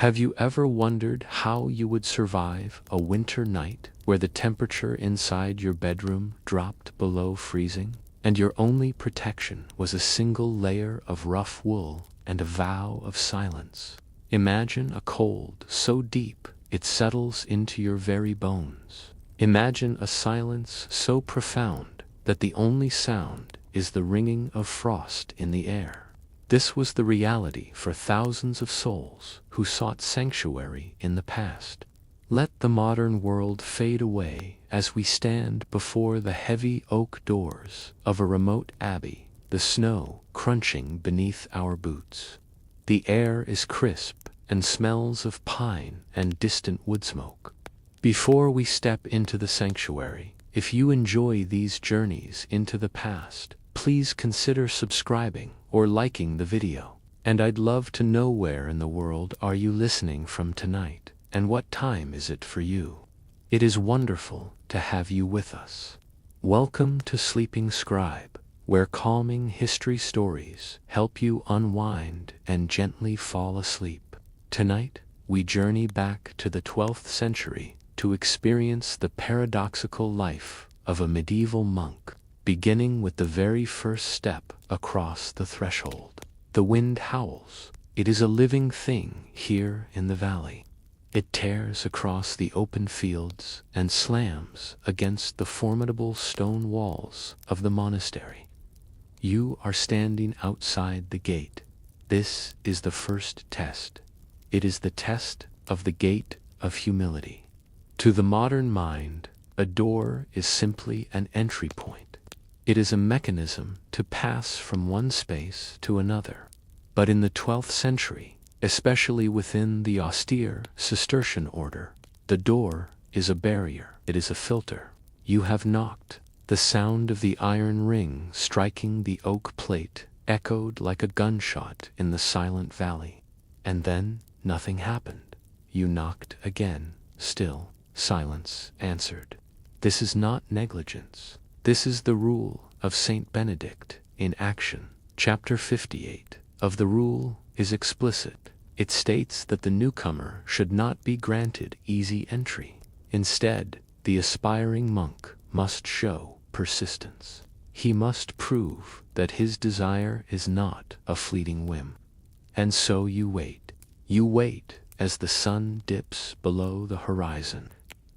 Have you ever wondered how you would survive a winter night where the temperature inside your bedroom dropped below freezing, and your only protection was a single layer of rough wool and a vow of silence? Imagine a cold so deep it settles into your very bones. Imagine a silence so profound that the only sound is the ringing of frost in the air. This was the reality for thousands of souls who sought sanctuary in the past. Let the modern world fade away as we stand before the heavy oak doors of a remote abbey, the snow crunching beneath our boots. The air is crisp and smells of pine and distant wood smoke. Before we step into the sanctuary, if you enjoy these journeys into the past, please consider subscribing or liking the video. And I'd love to know where in the world are you listening from tonight, and what time is it for you? It is wonderful to have you with us. Welcome to Sleeping Scribe, where calming history stories help you unwind and gently fall asleep. Tonight, we journey back to the 12th century to experience the paradoxical life of a medieval monk, beginning with the very first step across the threshold. The wind howls. It is a living thing here in the valley. It tears across the open fields and slams against the formidable stone walls of the monastery. You are standing outside the gate. This is the first test. It is the test of the gate of humility. To the modern mind, a door is simply an entry point. It is a mechanism to pass from one space to another. But in the 12th century, especially within the austere Cistercian order, the door is a barrier. It is a filter. You have knocked. The sound of the iron ring striking the oak plate echoed like a gunshot in the silent valley. And then nothing happened. You knocked again. Still, silence answered. This is not negligence. This is the rule of Saint Benedict in action. Chapter 58 of the rule is explicit. It states that the newcomer should not be granted easy entry. Instead, the aspiring monk must show persistence. He must prove that his desire is not a fleeting whim. And so you wait. You wait as the sun dips below the horizon.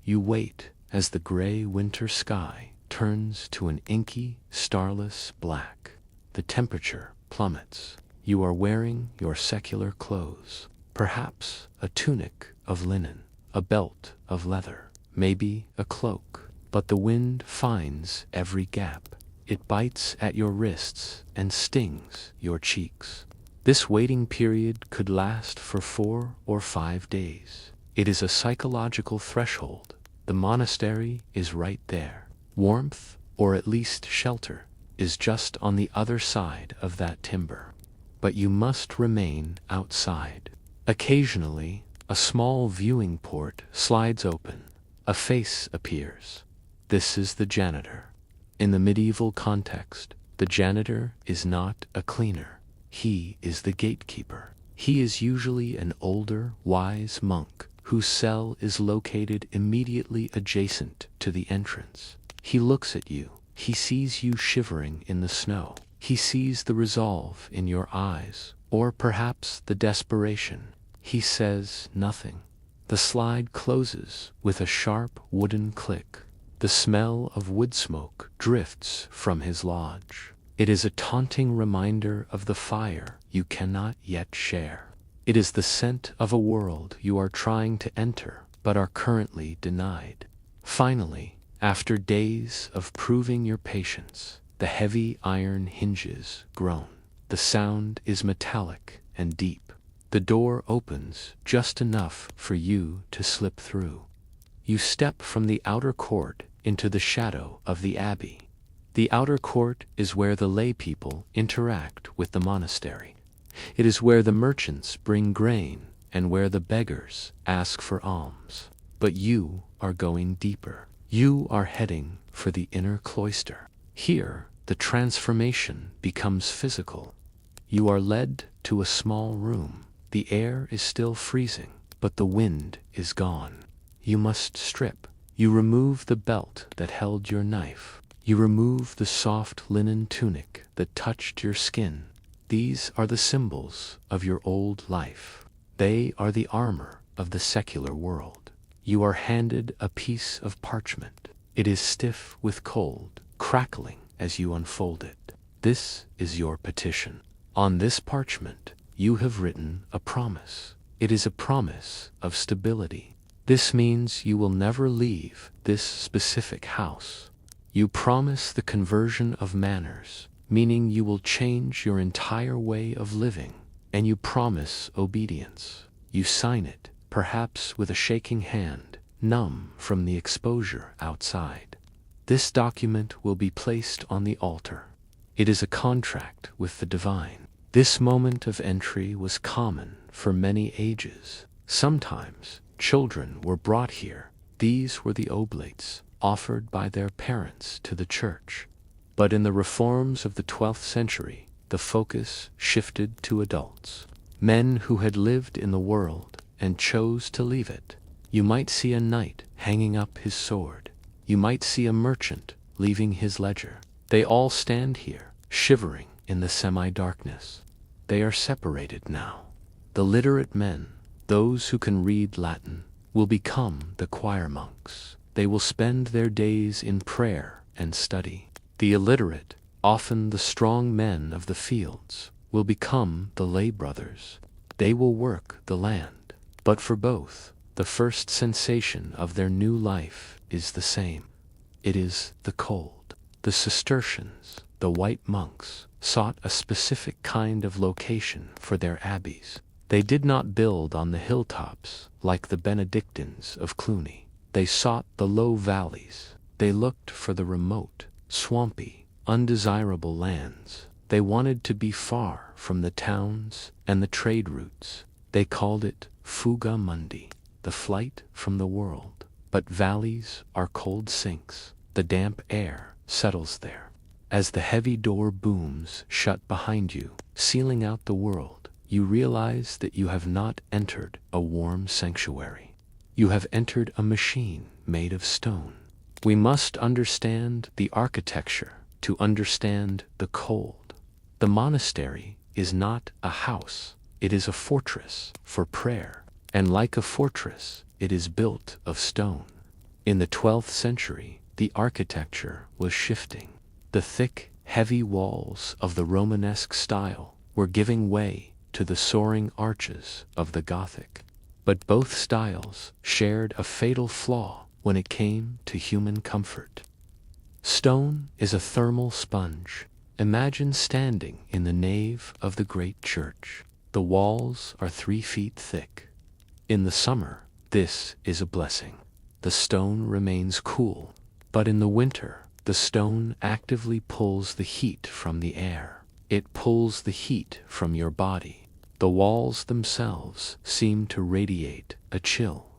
You wait as the gray winter sky turns to an inky, starless black. The temperature plummets. You are wearing your secular clothes, perhaps a tunic of linen, a belt of leather, maybe a cloak, but the wind finds every gap. It bites at your wrists and stings your cheeks. This waiting period could last for 4 or 5 days. It is a psychological threshold. The monastery is right there. Warmth, or at least shelter, is just on the other side of that timber. But you must remain outside. Occasionally, a small viewing port slides open. A face appears. This is the janitor. In the medieval context, the janitor is not a cleaner. He is the gatekeeper. He is usually an older, wise monk whose cell is located immediately adjacent to the entrance. He looks at you. He sees you shivering in the snow. He sees the resolve in your eyes, or perhaps the desperation. He says nothing. The slide closes with a sharp wooden click. The smell of wood smoke drifts from his lodge. It is a taunting reminder of the fire you cannot yet share. It is the scent of a world you are trying to enter but are currently denied. Finally, after days of proving your patience, the heavy iron hinges groan. The sound is metallic and deep. The door opens just enough for you to slip through. You step from the outer court into the shadow of the abbey. The outer court is where the lay people interact with the monastery. It is where the merchants bring grain and where the beggars ask for alms. But you are going deeper. You are heading for the inner cloister. Here, the transformation becomes physical. You are led to a small room. The air is still freezing, but the wind is gone. You must strip. You remove the belt that held your knife. You remove the soft linen tunic that touched your skin. These are the symbols of your old life. They are the armor of the secular world. You are handed a piece of parchment. It is stiff with cold, crackling as you unfold it. This is your petition. On this parchment, you have written a promise. It is a promise of stability. This means you will never leave this specific house. You promise the conversion of manners, meaning you will change your entire way of living, and you promise obedience. You sign it, perhaps with a shaking hand, numb from the exposure outside. This document will be placed on the altar. It is a contract with the divine. This moment of entry was common for many ages. Sometimes children were brought here. These were the oblates offered by their parents to the church. But in the reforms of the 12th century, the focus shifted to adults, men who had lived in the world and chose to leave it. You might see a knight hanging up his sword. You might see a merchant leaving his ledger. They all stand here, shivering in the semi-darkness. They are separated now. The literate men, those who can read Latin, will become the choir monks. They will spend their days in prayer and study. The illiterate, often the strong men of the fields, will become the lay brothers. They will work the land. But for both, the first sensation of their new life is the same. It is the cold. The Cistercians, the white monks, sought a specific kind of location for their abbeys. They did not build on the hilltops like the Benedictines of Cluny. They sought the low valleys. They looked for the remote, swampy, undesirable lands. They wanted to be far from the towns and the trade routes. They called it fuga mundi, the flight from the world. But valleys are cold sinks. The damp air settles there. As the heavy door booms shut behind you, sealing out the world, you realize that you have not entered a warm sanctuary. You have entered a machine made of stone. We must understand the architecture to understand the cold. The monastery is not a house. It is a fortress for prayer. And like a fortress, it is built of stone. In the 12th century, the architecture was shifting. The thick, heavy walls of the Romanesque style were giving way to the soaring arches of the Gothic. But both styles shared a fatal flaw when it came to human comfort. Stone is a thermal sponge. Imagine standing in the nave of the great church. The walls are 3 feet thick. In the summer, this is a blessing. The stone remains cool, but in the winter, the stone actively pulls the heat from the air. It pulls the heat from your body. The walls themselves seem to radiate a chill.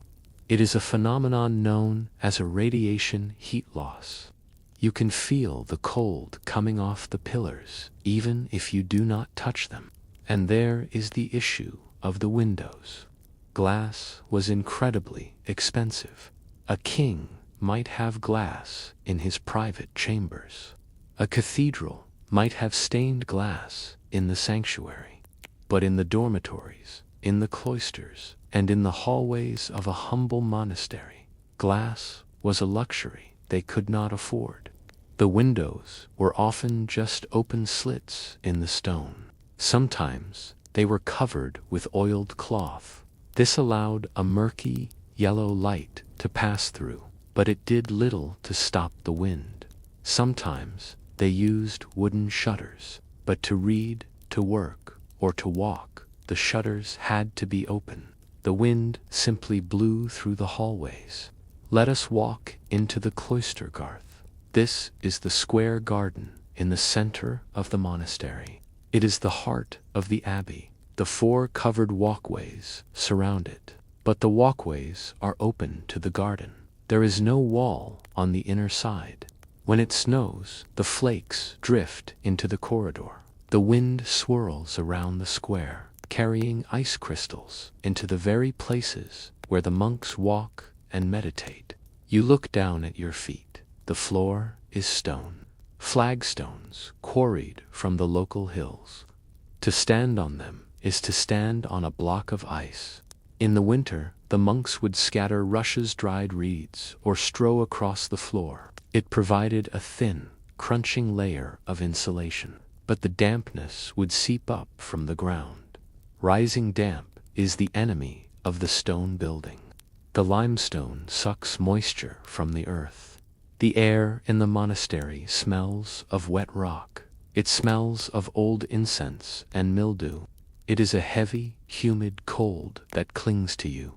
It is a phenomenon known as a radiation heat loss. You can feel the cold coming off the pillars, even if you do not touch them. And there is the issue of the windows. Glass was incredibly expensive. A king might have glass in his private chambers. A cathedral might have stained glass in the sanctuary. But in the dormitories, in the cloisters, and in the hallways of a humble monastery, glass was a luxury they could not afford. The windows were often just open slits in the stone. Sometimes they were covered with oiled cloth. This allowed a murky, yellow light to pass through, but it did little to stop the wind. Sometimes they used wooden shutters, but to read, to work, or to walk, the shutters had to be open. The wind simply blew through the hallways. Let us walk into the cloister garth. This is the square garden in the center of the monastery. It is the heart of the abbey. The 4 covered walkways surround it, but the walkways are open to the garden. There is no wall on the inner side. When it snows, the flakes drift into the corridor. The wind swirls around the square. carrying ice crystals into the very places where the monks walk and meditate. You look down at your feet. The floor is stone, flagstones quarried from the local hills. To stand on them is to stand on a block of ice. In the winter, the monks would scatter rushes dried reeds or strew across the floor. It provided a thin, crunching layer of insulation, but the dampness would seep up from the ground. Rising damp is the enemy of the stone building. The limestone sucks moisture from the earth. The air in the monastery smells of wet rock. It smells of old incense and mildew. It is a heavy, humid cold that clings to you.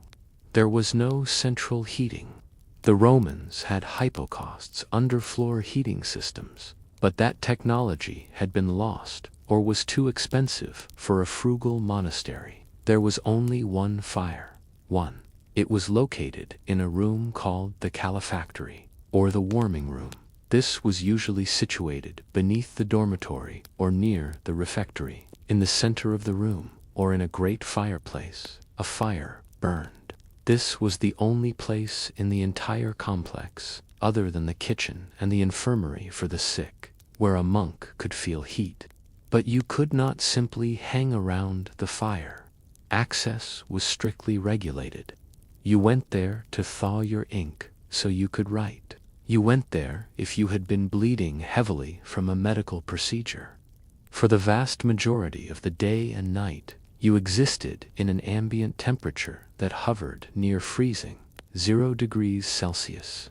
There was no central heating. The Romans had hypocausts, underfloor heating systems, but that technology had been lost or was too expensive for a frugal monastery. There was only one fire. One. It was located in a room called the calefactory, or the warming room. This was usually situated beneath the dormitory or near the refectory. In the center of the room, or in a great fireplace, a fire burned. This was the only place in the entire complex, other than the kitchen and the infirmary for the sick, where a monk could feel heat. But you could not simply hang around the fire. Access was strictly regulated. You went there to thaw your ink so you could write. You went there if you had been bleeding heavily from a medical procedure. For the vast majority of the day and night, you existed in an ambient temperature that hovered near freezing, 0 degrees Celsius.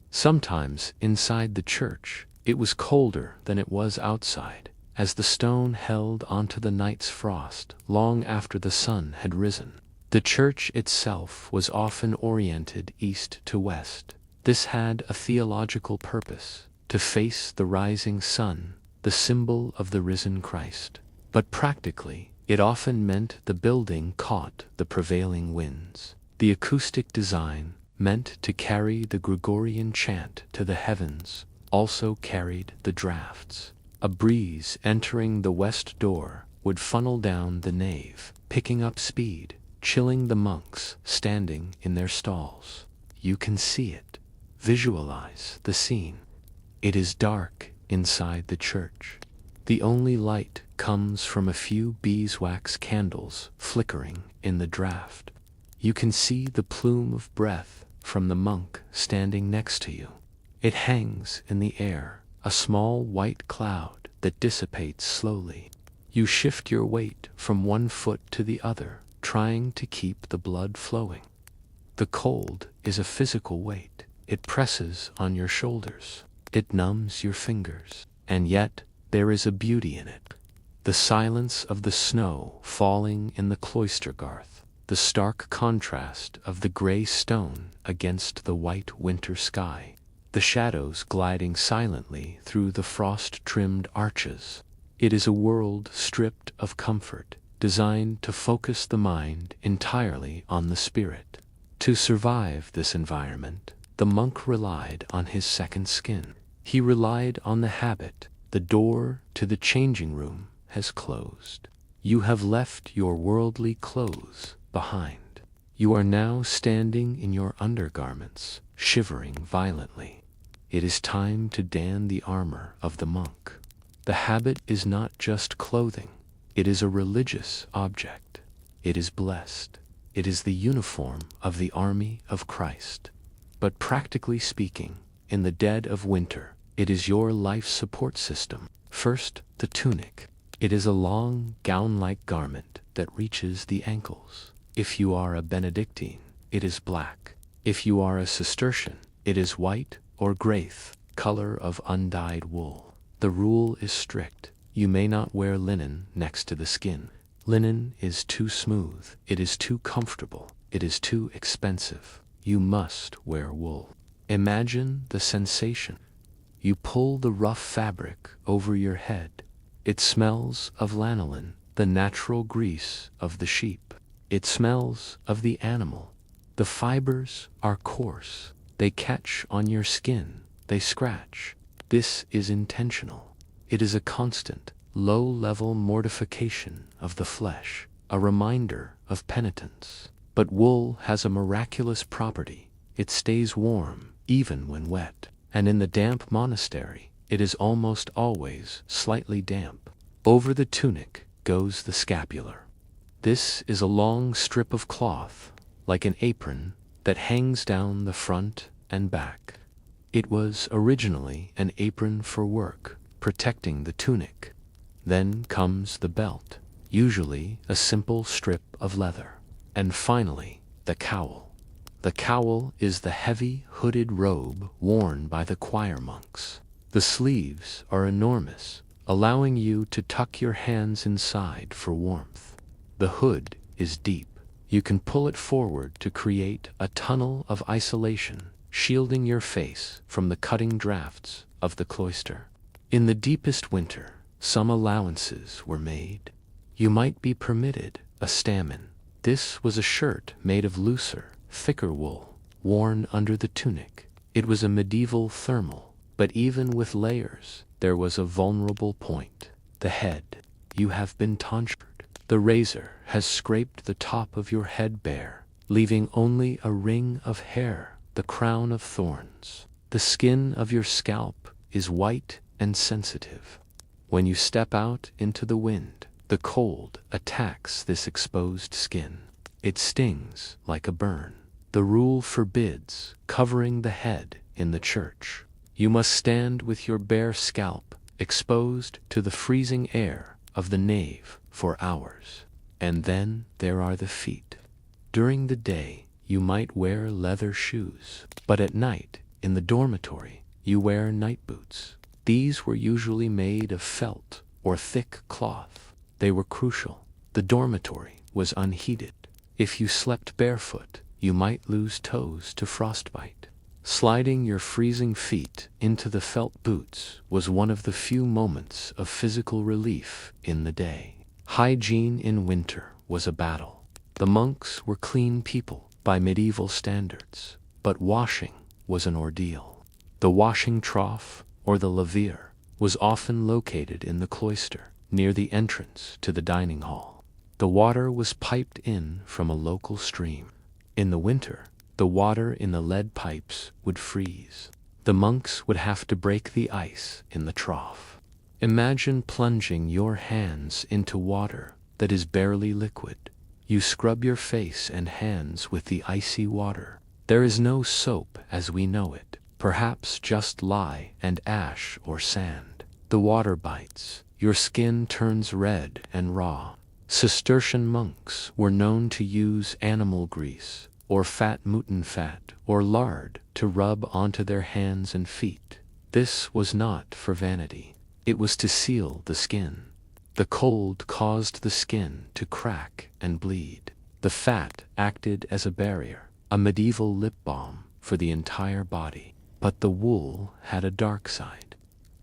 Sometimes inside the church, it was colder than it was outside, as the stone held onto the night's frost long after the sun had risen. The church itself was often oriented east to west. This had a theological purpose, to face the rising sun, the symbol of the risen Christ. But practically, it often meant the building caught the prevailing winds. The acoustic design, meant to carry the Gregorian chant to the heavens, also carried the drafts. A breeze entering the west door would funnel down the nave, picking up speed, chilling the monks standing in their stalls. You can see it. Visualize the scene. It is dark inside the church. The only light comes from a few beeswax candles flickering in the draft. You can see the plume of breath from the monk standing next to you. It hangs in the air, a small white cloud that dissipates slowly. You shift your weight from one foot to the other, trying to keep the blood flowing. The cold is a physical weight. It presses on your shoulders. It numbs your fingers. And yet, there is a beauty in it. The silence of the snow falling in the cloister garth, the stark contrast of the gray stone against the white winter sky, the shadows gliding silently through the frost-trimmed arches. It is a world stripped of comfort, designed to focus the mind entirely on the spirit. To survive this environment, the monk relied on his second skin. He relied on the habit. The door to the changing room has closed. You have left your worldly clothes behind. You are now standing in your undergarments, shivering violently. It is time to don the armor of the monk. The habit is not just clothing. It is a religious object. It is blessed. It is the uniform of the army of Christ. But practically speaking, in the dead of winter, it is your life support system. First, the tunic. It is a long, gown-like garment that reaches the ankles. If you are a Benedictine, it is black. If you are a Cistercian, it is white or graith, color of undyed wool. The rule is strict. You may not wear linen next to the skin. Linen is too smooth. It is too comfortable. It is too expensive. You must wear wool. Imagine the sensation. You pull the rough fabric over your head. It smells of lanolin, the natural grease of the sheep. It smells of the animal. The fibers are coarse. They catch on your skin. They scratch. This is intentional. It is a constant, low-level mortification of the flesh. a reminder of penitence. But wool has a miraculous property. It stays warm, even when wet. And in the damp monastery, it is almost always slightly damp. Over the tunic goes the scapular. This is a long strip of cloth, like an apron, that hangs down the front and back. It was originally an apron for work, protecting the tunic. Then comes the belt, usually a simple strip of leather. And finally, the cowl. The cowl is the heavy, hooded robe worn by the choir monks. The sleeves are enormous, allowing you to tuck your hands inside for warmth. The hood is deep. You can pull it forward to create a tunnel of isolation, shielding your face from the cutting drafts of the cloister. In the deepest winter, some allowances were made. You might be permitted a stamen. This was a shirt made of looser, thicker wool, worn under the tunic. It was a medieval thermal, but even with layers, there was a vulnerable point: the head. You have been tonsured. The razor has scraped the top of your head bare, leaving only a ring of hair, the crown of thorns. The skin of your scalp is white and sensitive. When you step out into the wind, the cold attacks this exposed skin. It stings like a burn. The rule forbids covering the head in the church. You must stand with your bare scalp exposed to the freezing air of the nave for hours. And then there are the feet. During the day, you might wear leather shoes, but at night, in the dormitory, you wear night boots. These were usually made of felt or thick cloth. They were crucial. The dormitory was unheated. If you slept barefoot, you might lose toes to frostbite. Sliding your freezing feet into the felt boots was one of the few moments of physical relief in the day. Hygiene in winter was a battle. The monks were clean people by medieval standards, but washing was an ordeal. The washing trough, or the laver, was often located in the cloister, near the entrance to the dining hall. The water was piped in from a local stream. In the winter, the water in the lead pipes would freeze. The monks would have to break the ice in the trough. Imagine plunging your hands into water that is barely liquid. You scrub your face and hands with the icy water. There is no soap as we know it, perhaps just lye and ash or sand. The water bites. Your skin turns red and raw. Cistercian monks were known to use animal grease, or fat mutton fat, or lard to rub onto their hands and feet. This was not for vanity. It was to seal the skin. The cold caused the skin to crack and bleed. The fat acted as a barrier, a medieval lip balm for the entire body. But the wool had a dark side.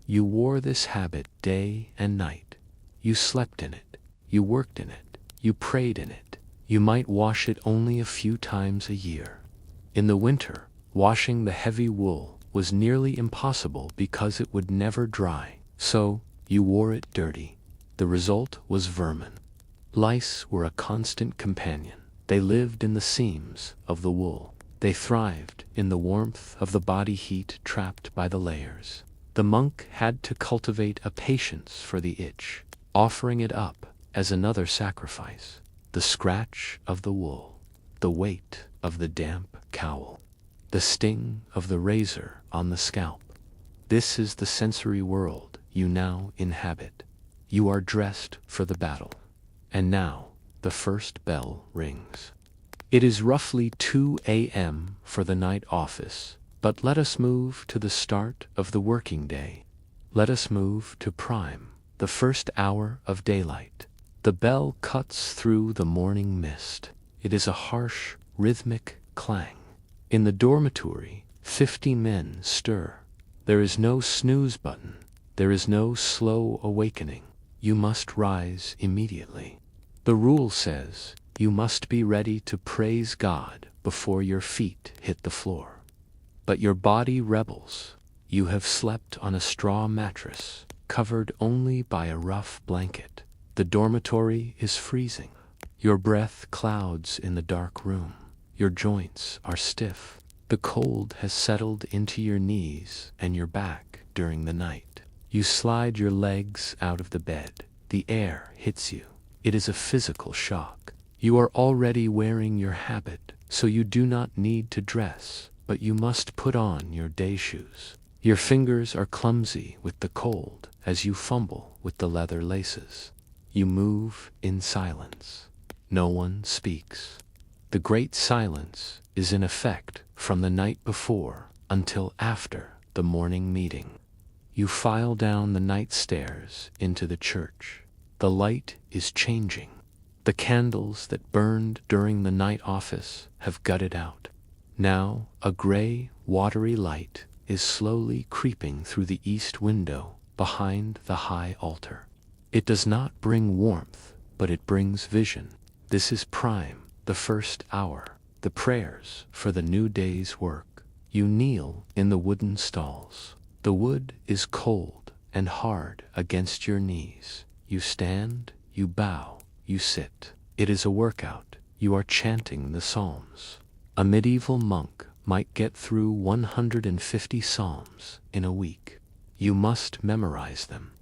You wore this habit day and night. You slept in it. You worked in it. You prayed in it. You might wash it only a few times a year. In the winter, washing the heavy wool was nearly impossible because it would never dry, so you wore it dirty. The result was vermin. Lice were a constant companion. They lived in the seams of the wool. They thrived in the warmth of the body heat trapped by the layers. The monk had to cultivate a patience for the itch, offering it up as another sacrifice. The scratch of the wool, the weight of the damp cowl, the sting of the razor on the scalp. This is the sensory world you now inhabit. You are dressed for the battle. And now, the first bell rings. It is roughly 2 a.m. for the night office, but let us move to the start of the working day. Let us move to prime, the first hour of daylight. The bell cuts through the morning mist. It is a harsh, rhythmic clang. In the dormitory, 50 men stir. There is no snooze button. There is no slow awakening. You must rise immediately. The rule says you must be ready to praise God before your feet hit the floor. But your body rebels. You have slept on a straw mattress, covered only by a rough blanket. The dormitory is freezing. Your breath clouds in the dark room. Your joints are stiff. The cold has settled into your knees and your back during the night. You slide your legs out of the bed. The air hits you. It is a physical shock. You are already wearing your habit, so you do not need to dress, but you must put on your day shoes. Your fingers are clumsy with the cold as you fumble with the leather laces. You move in silence. No one speaks. The great silence is in effect from the night before until after the morning meeting. You file down the night stairs into the church. The light is changing. The candles that burned during the night office have gutted out. Now a gray, watery light is slowly creeping through the east window behind the high altar. It does not bring warmth, but it brings vision. This is prime, the first hour, the prayers for the new day's work. You kneel in the wooden stalls. The wood is cold and hard against your knees. You stand, you bow, you sit. It is a workout. You are chanting the Psalms. A medieval monk might get through 150 psalms in a week. You must memorize them.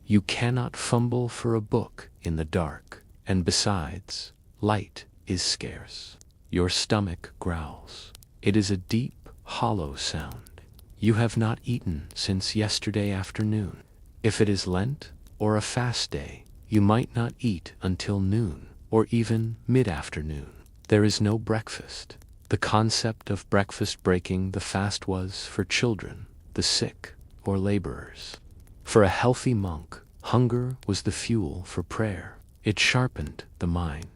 You cannot fumble for a book in the dark, and besides, light is scarce. Your stomach growls. It is a deep, hollow sound. You have not eaten since yesterday afternoon. If it is Lent or a fast day, you might not eat until noon or even mid-afternoon. There is no breakfast. The concept of breakfast breaking the fast was for children, the sick, or laborers. For a healthy monk, hunger was the fuel for prayer. It sharpened the mind.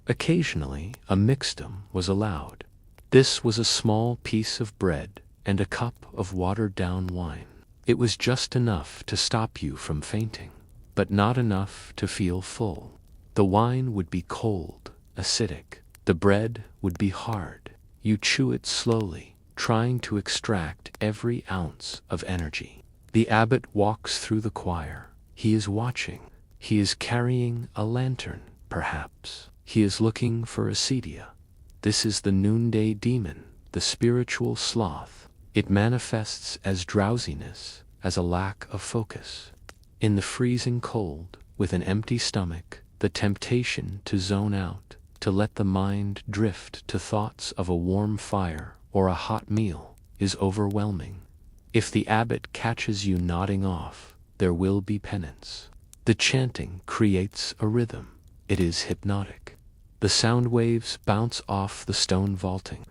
Occasionally, a mixtum was allowed. This was a small piece of bread and a cup of watered-down wine. It was just enough to stop you from fainting, but not enough to feel full. The wine would be cold, acidic. The bread would be hard. You chew it slowly, trying to extract every ounce of energy. The abbot walks through the choir. He is watching. He is carrying a lantern, perhaps. He is looking for acedia. This is the noonday demon, the spiritual sloth. It manifests as drowsiness, as a lack of focus. In the freezing cold, with an empty stomach, the temptation to zone out, to let the mind drift to thoughts of a warm fire or a hot meal, is overwhelming. If the abbot catches you nodding off, there will be penance. The chanting creates a rhythm. It is hypnotic. The sound waves bounce off the stone vaulting.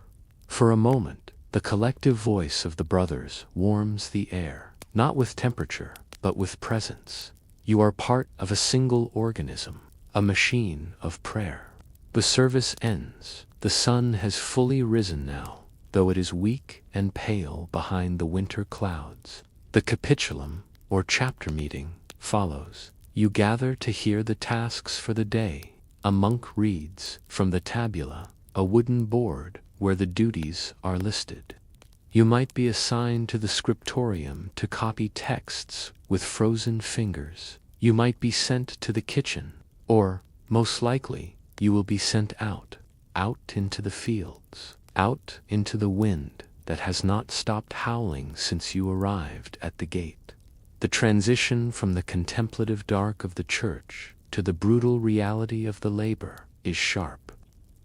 For a moment, the collective voice of the brothers warms the air, not with temperature, but with presence. You are part of a single organism, a machine of prayer. The service ends. The sun has fully risen now, though it is weak and pale behind the winter clouds. The capitulum, or chapter meeting, follows. You gather to hear the tasks for the day. A monk reads from the tabula, a wooden board where the duties are listed. You might be assigned to the scriptorium to copy texts with frozen fingers. You might be sent to the kitchen, or, most likely, you will be sent out into the fields, out into the wind that has not stopped howling since you arrived at the gate. The transition from the contemplative dark of the church to the brutal reality of the labor is sharp.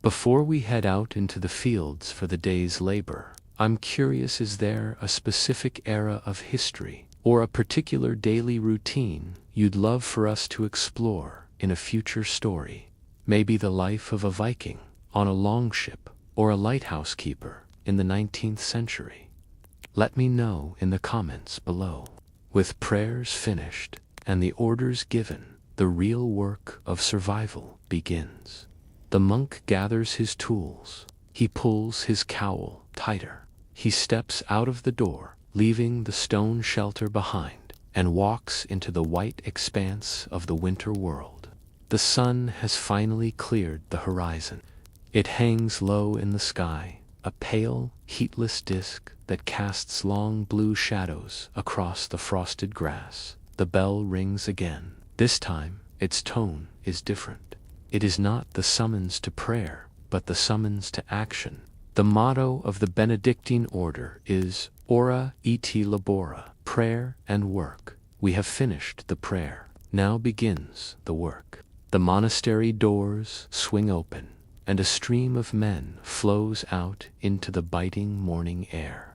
Before we head out into the fields for the day's labor, I'm curious, is there a specific era of history or a particular daily routine you'd love for us to explore in a future story? Maybe the life of a Viking on a longship or a lighthouse keeper in the 19th century. Let me know in the comments below. With prayers finished and the orders given, the real work of survival begins. The monk gathers his tools. He pulls his cowl tighter. He steps out of the door, leaving the stone shelter behind, and walks into the white expanse of the winter world. The sun has finally cleared the horizon. It hangs low in the sky, a pale, heatless disk that casts long blue shadows across the frosted grass. The bell rings again. This time, its tone is different. It is not the summons to prayer, but the summons to action. The motto of the Benedictine order is Ora et labora, prayer and work. We have finished the prayer. Now begins the work. The monastery doors swing open, and a stream of men flows out into the biting morning air.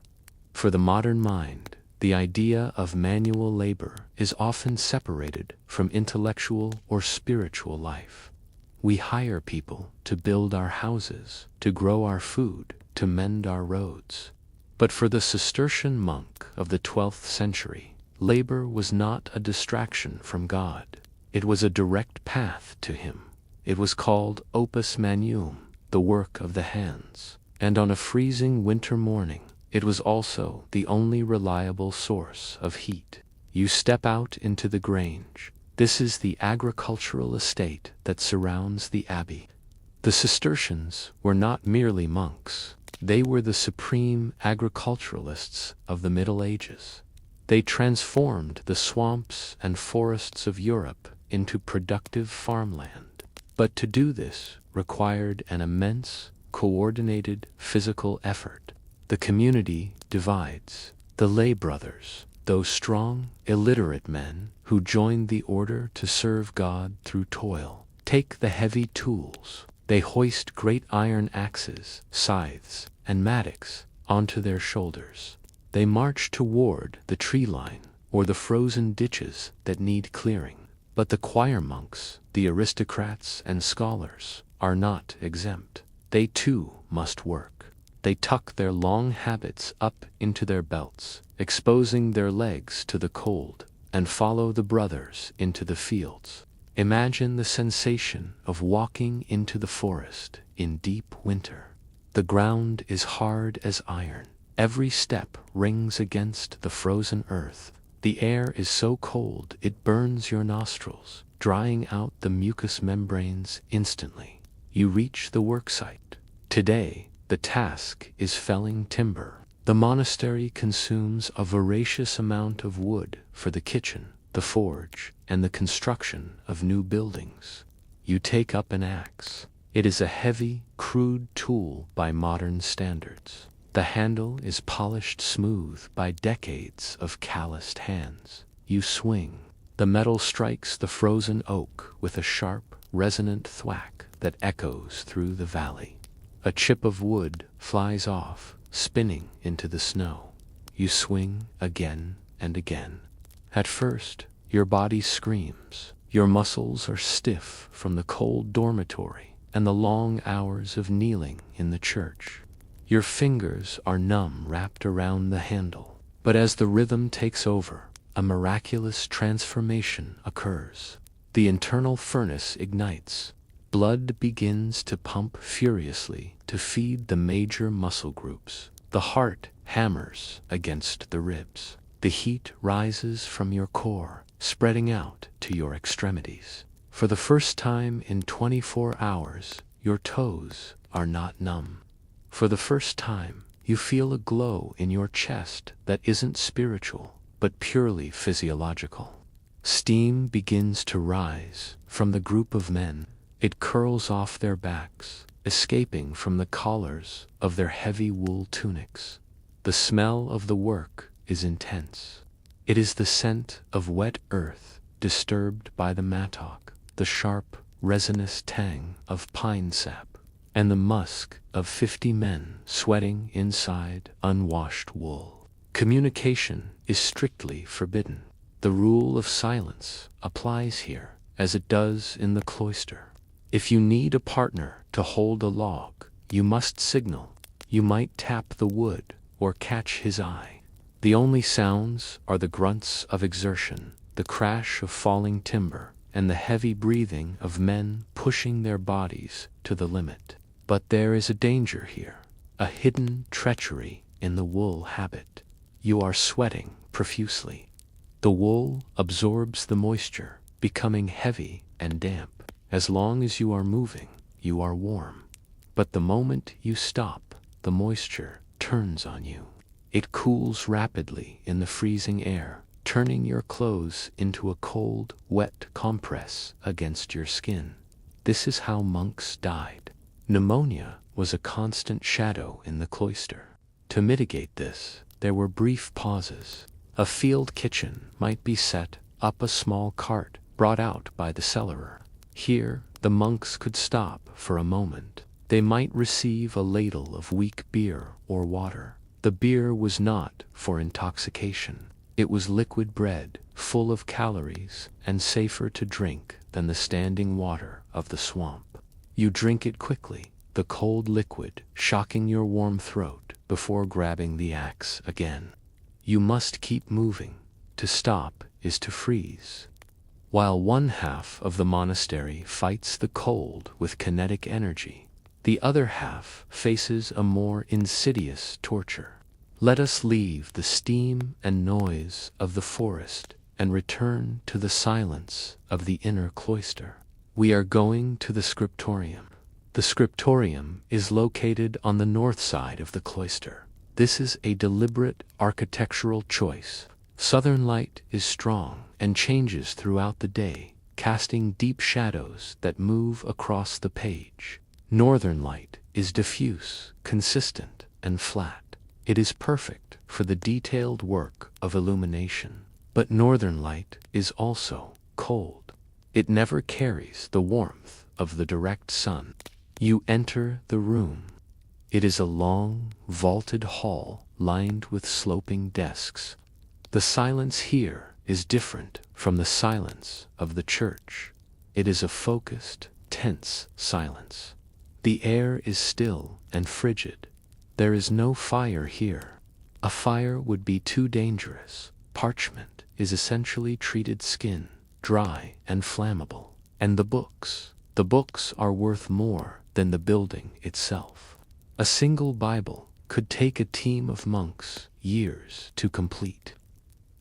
For the modern mind, the idea of manual labor is often separated from intellectual or spiritual life. We hire people to build our houses, to grow our food, to mend our roads. But for the Cistercian monk of the 12th century, labor was not a distraction from God. It was a direct path to Him. It was called opus manuum, the work of the hands. And on a freezing winter morning, it was also the only reliable source of heat. You step out into the grange. This is the agricultural estate that surrounds the abbey. The Cistercians were not merely monks. They were the supreme agriculturalists of the Middle Ages. They transformed the swamps and forests of Europe into productive farmland. But to do this required an immense, coordinated physical effort. The community divides. The lay brothers, those strong, illiterate men who joined the order to serve God through toil, take the heavy tools. They hoist great iron axes, scythes, and mattocks onto their shoulders. They march toward the tree line or the frozen ditches that need clearing. But the choir monks, the aristocrats and scholars, are not exempt. They too must work. They tuck their long habits up into their belts, exposing their legs to the cold, and follow the brothers into the fields. Imagine the sensation of walking into the forest in deep winter. The ground is hard as iron. Every step rings against the frozen earth. The air is so cold it burns your nostrils, drying out the mucous membranes instantly. You reach the worksite. Today, the task is felling timber. The monastery consumes a voracious amount of wood for the kitchen, the forge, and the construction of new buildings. You take up an axe. It is a heavy, crude tool by modern standards. The handle is polished smooth by decades of calloused hands. You swing. The metal strikes the frozen oak with a sharp, resonant thwack that echoes through the valley. A chip of wood flies off, spinning into the snow. You swing again and again. At first, your body screams. Your muscles are stiff from the cold dormitory and the long hours of kneeling in the church. Your fingers are numb wrapped around the handle. But as the rhythm takes over, a miraculous transformation occurs. The internal furnace ignites. Blood begins to pump furiously to feed the major muscle groups. The heart hammers against the ribs. The heat rises from your core, spreading out to your extremities. For the first time in 24 hours, your toes are not numb. For the first time, you feel a glow in your chest that isn't spiritual, but purely physiological. Steam begins to rise from the group of men. It curls off their backs, escaping from the collars of their heavy wool tunics. The smell of the work is intense. It is the scent of wet earth disturbed by the mattock, the sharp, resinous tang of pine sap, and the musk of 50 men sweating inside unwashed wool. Communication is strictly forbidden. The rule of silence applies here, as it does in the cloister. If you need a partner to hold a log, you must signal. You might tap the wood or catch his eye. The only sounds are the grunts of exertion, the crash of falling timber, and the heavy breathing of men pushing their bodies to the limit. But there is a danger here, a hidden treachery in the wool habit. You are sweating profusely. The wool absorbs the moisture, becoming heavy and damp. As long as you are moving, you are warm. But the moment you stop, the moisture turns on you. It cools rapidly in the freezing air, turning your clothes into a cold, wet compress against your skin. This is how monks died. Pneumonia was a constant shadow in the cloister. To mitigate this, there were brief pauses. A field kitchen might be set up, a small cart brought out by the cellarer. Here, the monks could stop for a moment. They might receive a ladle of weak beer or water. The beer was not for intoxication. It was liquid bread, full of calories, and safer to drink than the standing water of the swamp. You drink it quickly, the cold liquid shocking your warm throat before grabbing the axe again. You must keep moving. To stop is to freeze. While one half of the monastery fights the cold with kinetic energy, the other half faces a more insidious torture. Let us leave the steam and noise of the forest and return to the silence of the inner cloister. We are going to the scriptorium. The scriptorium is located on the north side of the cloister. This is a deliberate architectural choice. Southern light is strong and changes throughout the day, casting deep shadows that move across the page. Northern light is diffuse, consistent, and flat. It is perfect for the detailed work of illumination. But northern light is also cold. It never carries the warmth of the direct sun. You enter the room. It is a long, vaulted hall lined with sloping desks. The silence here is different from the silence of the church. It is a focused, tense silence. The air is still and frigid. There is no fire here. A fire would be too dangerous. Parchment is essentially treated skin, dry and flammable. And the books are worth more than the building itself. A single Bible could take a team of monks years to complete.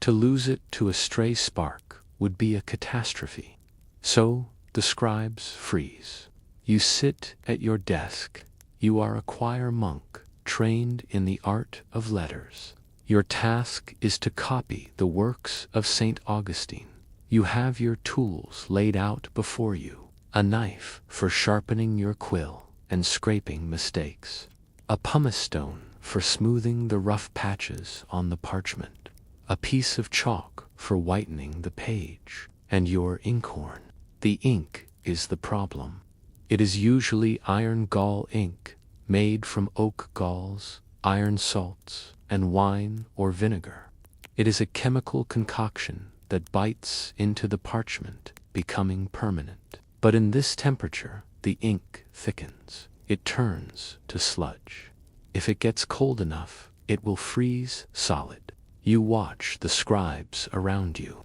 To lose it to a stray spark would be a catastrophe. So the scribes freeze. You sit at your desk. You are a choir monk, trained in the art of letters. Your task is to copy the works of St. Augustine. You have your tools laid out before you, a knife for sharpening your quill and scraping mistakes, a pumice stone for smoothing the rough patches on the parchment, a piece of chalk for whitening the page, and your inkhorn. The ink is the problem. It is usually iron gall ink, made from oak galls, iron salts, and wine or vinegar. It is a chemical concoction that bites into the parchment, becoming permanent. But in this temperature, the ink thickens. It turns to sludge. If it gets cold enough, it will freeze solid. You watch the scribes around you.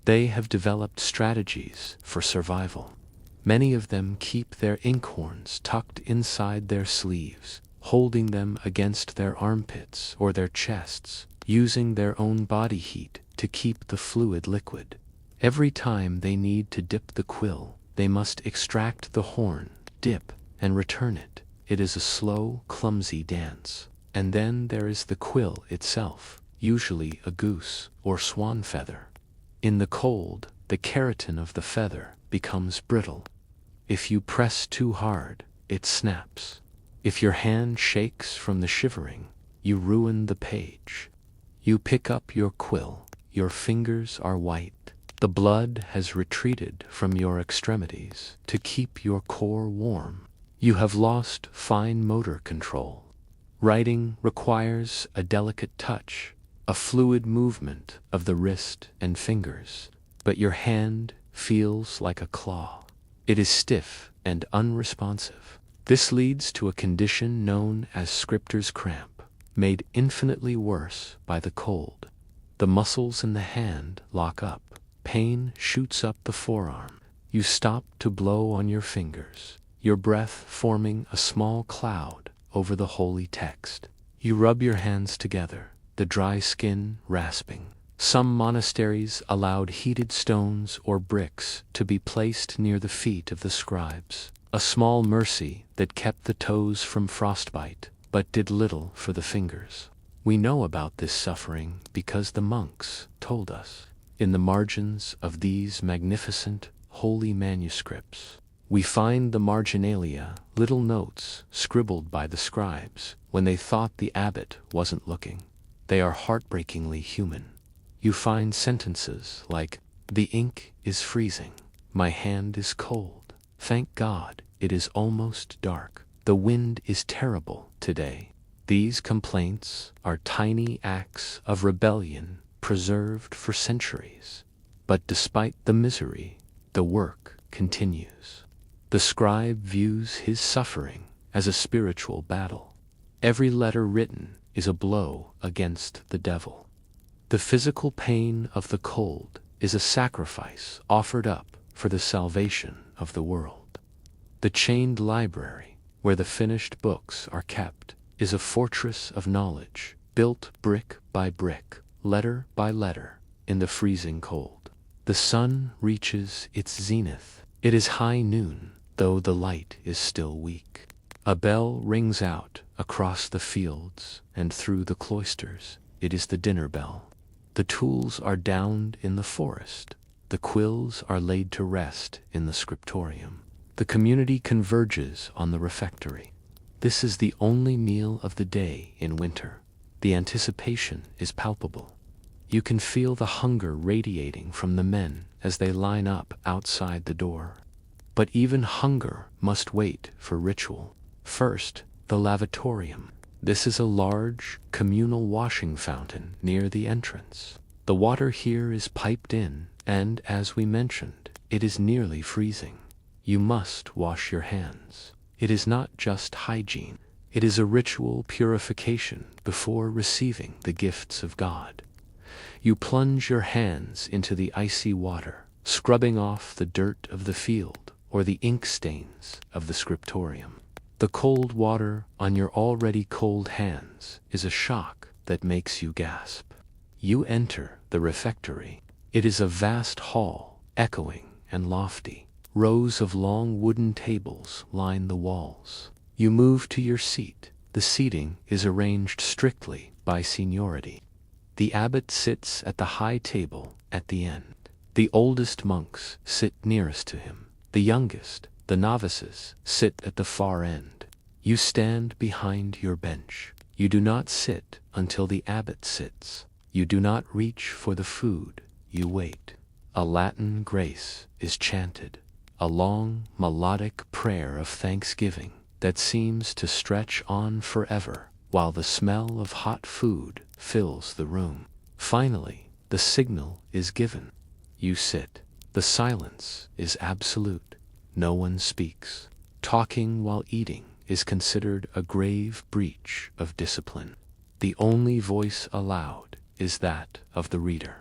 They have developed strategies for survival. Many of them keep their inkhorns tucked inside their sleeves, holding them against their armpits or their chests, using their own body heat to keep the fluid liquid. Every time they need to dip the quill, they must extract the horn, dip, and return it. It is a slow, clumsy dance. And then there is the quill itself, usually a goose or swan feather. In the cold, the keratin of the feather becomes brittle. If you press too hard, it snaps. If your hand shakes from the shivering, you ruin the page. You pick up your quill. Your fingers are white. The blood has retreated from your extremities to keep your core warm. You have lost fine motor control. Writing requires a delicate touch, a fluid movement of the wrist and fingers, but your hand feels like a claw. It is stiff and unresponsive. This leads to a condition known as scripter's cramp, made infinitely worse by the cold. The muscles in the hand lock up. Pain shoots up the forearm. You stop to blow on your fingers, your breath forming a small cloud over the holy text. You rub your hands together, the dry skin rasping. Some monasteries allowed heated stones or bricks to be placed near the feet of the scribes, a small mercy that kept the toes from frostbite, but did little for the fingers. We know about this suffering because the monks told us. In the margins of these magnificent, holy manuscripts, We find the marginalia, little notes scribbled by the scribes when they thought the abbot wasn't looking. They are heartbreakingly human. You find sentences like, "The ink is freezing. My hand is cold. Thank God, it is almost dark. The wind is terrible today." These complaints are tiny acts of rebellion preserved for centuries. But despite the misery, the work continues. The scribe views his suffering as a spiritual battle. Every letter written is a blow against the devil. The physical pain of the cold is a sacrifice offered up for the salvation of the world. The chained library, where the finished books are kept, is a fortress of knowledge, built brick by brick, letter by letter, in the freezing cold. The sun reaches its zenith. It is high noon, though the light is still weak. A bell rings out across the fields and through the cloisters. It is the dinner bell. The tools are downed in the forest. The quills are laid to rest in the scriptorium. The community converges on the refectory. This is the only meal of the day in winter. The anticipation is palpable. You can feel the hunger radiating from the men as they line up outside the door. But even hunger must wait for ritual. First, the lavatorium. This is a large, communal washing fountain near the entrance. The water here is piped in, and as we mentioned, it is nearly freezing. You must wash your hands. It is not just hygiene. It is a ritual purification before receiving the gifts of God. You plunge your hands into the icy water, scrubbing off the dirt of the field or the ink stains of the scriptorium. The cold water on your already cold hands is a shock that makes you gasp. You enter the refectory. It is a vast hall, echoing and lofty. Rows of long wooden tables line the walls. You move to your seat. The seating is arranged strictly by seniority. The abbot sits at the high table at the end. The oldest monks sit nearest to him. The youngest, the novices, sit at the far end. You stand behind your bench. You do not sit until the abbot sits. You do not reach for the food. You wait. A Latin grace is chanted. A long, melodic prayer of thanksgiving that seems to stretch on forever while the smell of hot food fills the room. Finally, the signal is given. You sit. The silence is absolute. No one speaks. Talking while eating is considered a grave breach of discipline. The only voice allowed is that of the reader.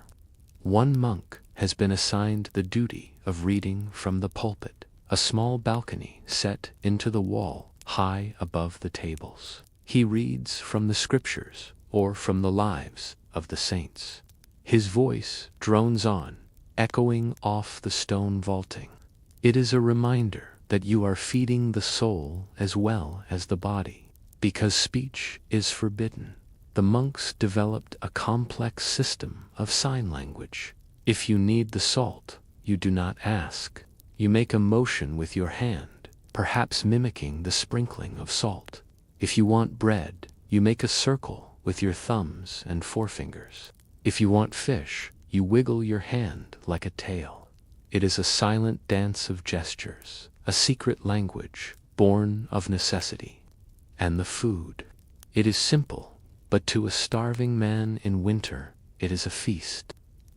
One monk has been assigned the duty of reading from the pulpit, a small balcony set into the wall high above the tables. He reads from the scriptures or from the lives of the saints. His voice drones on, echoing off the stone vaulting. It is a reminder that you are feeding the soul as well as the body. Because speech is forbidden, the monks developed a complex system of sign language. If you need the salt, you do not ask. You make a motion with your hand, perhaps mimicking the sprinkling of salt. If you want bread, you make a circle with your thumbs and forefingers. If you want fish, you wiggle your hand like a tail. It is a silent dance of gestures, a secret language born of necessity. And the food. It is simple, but to a starving man in winter, it is a feast.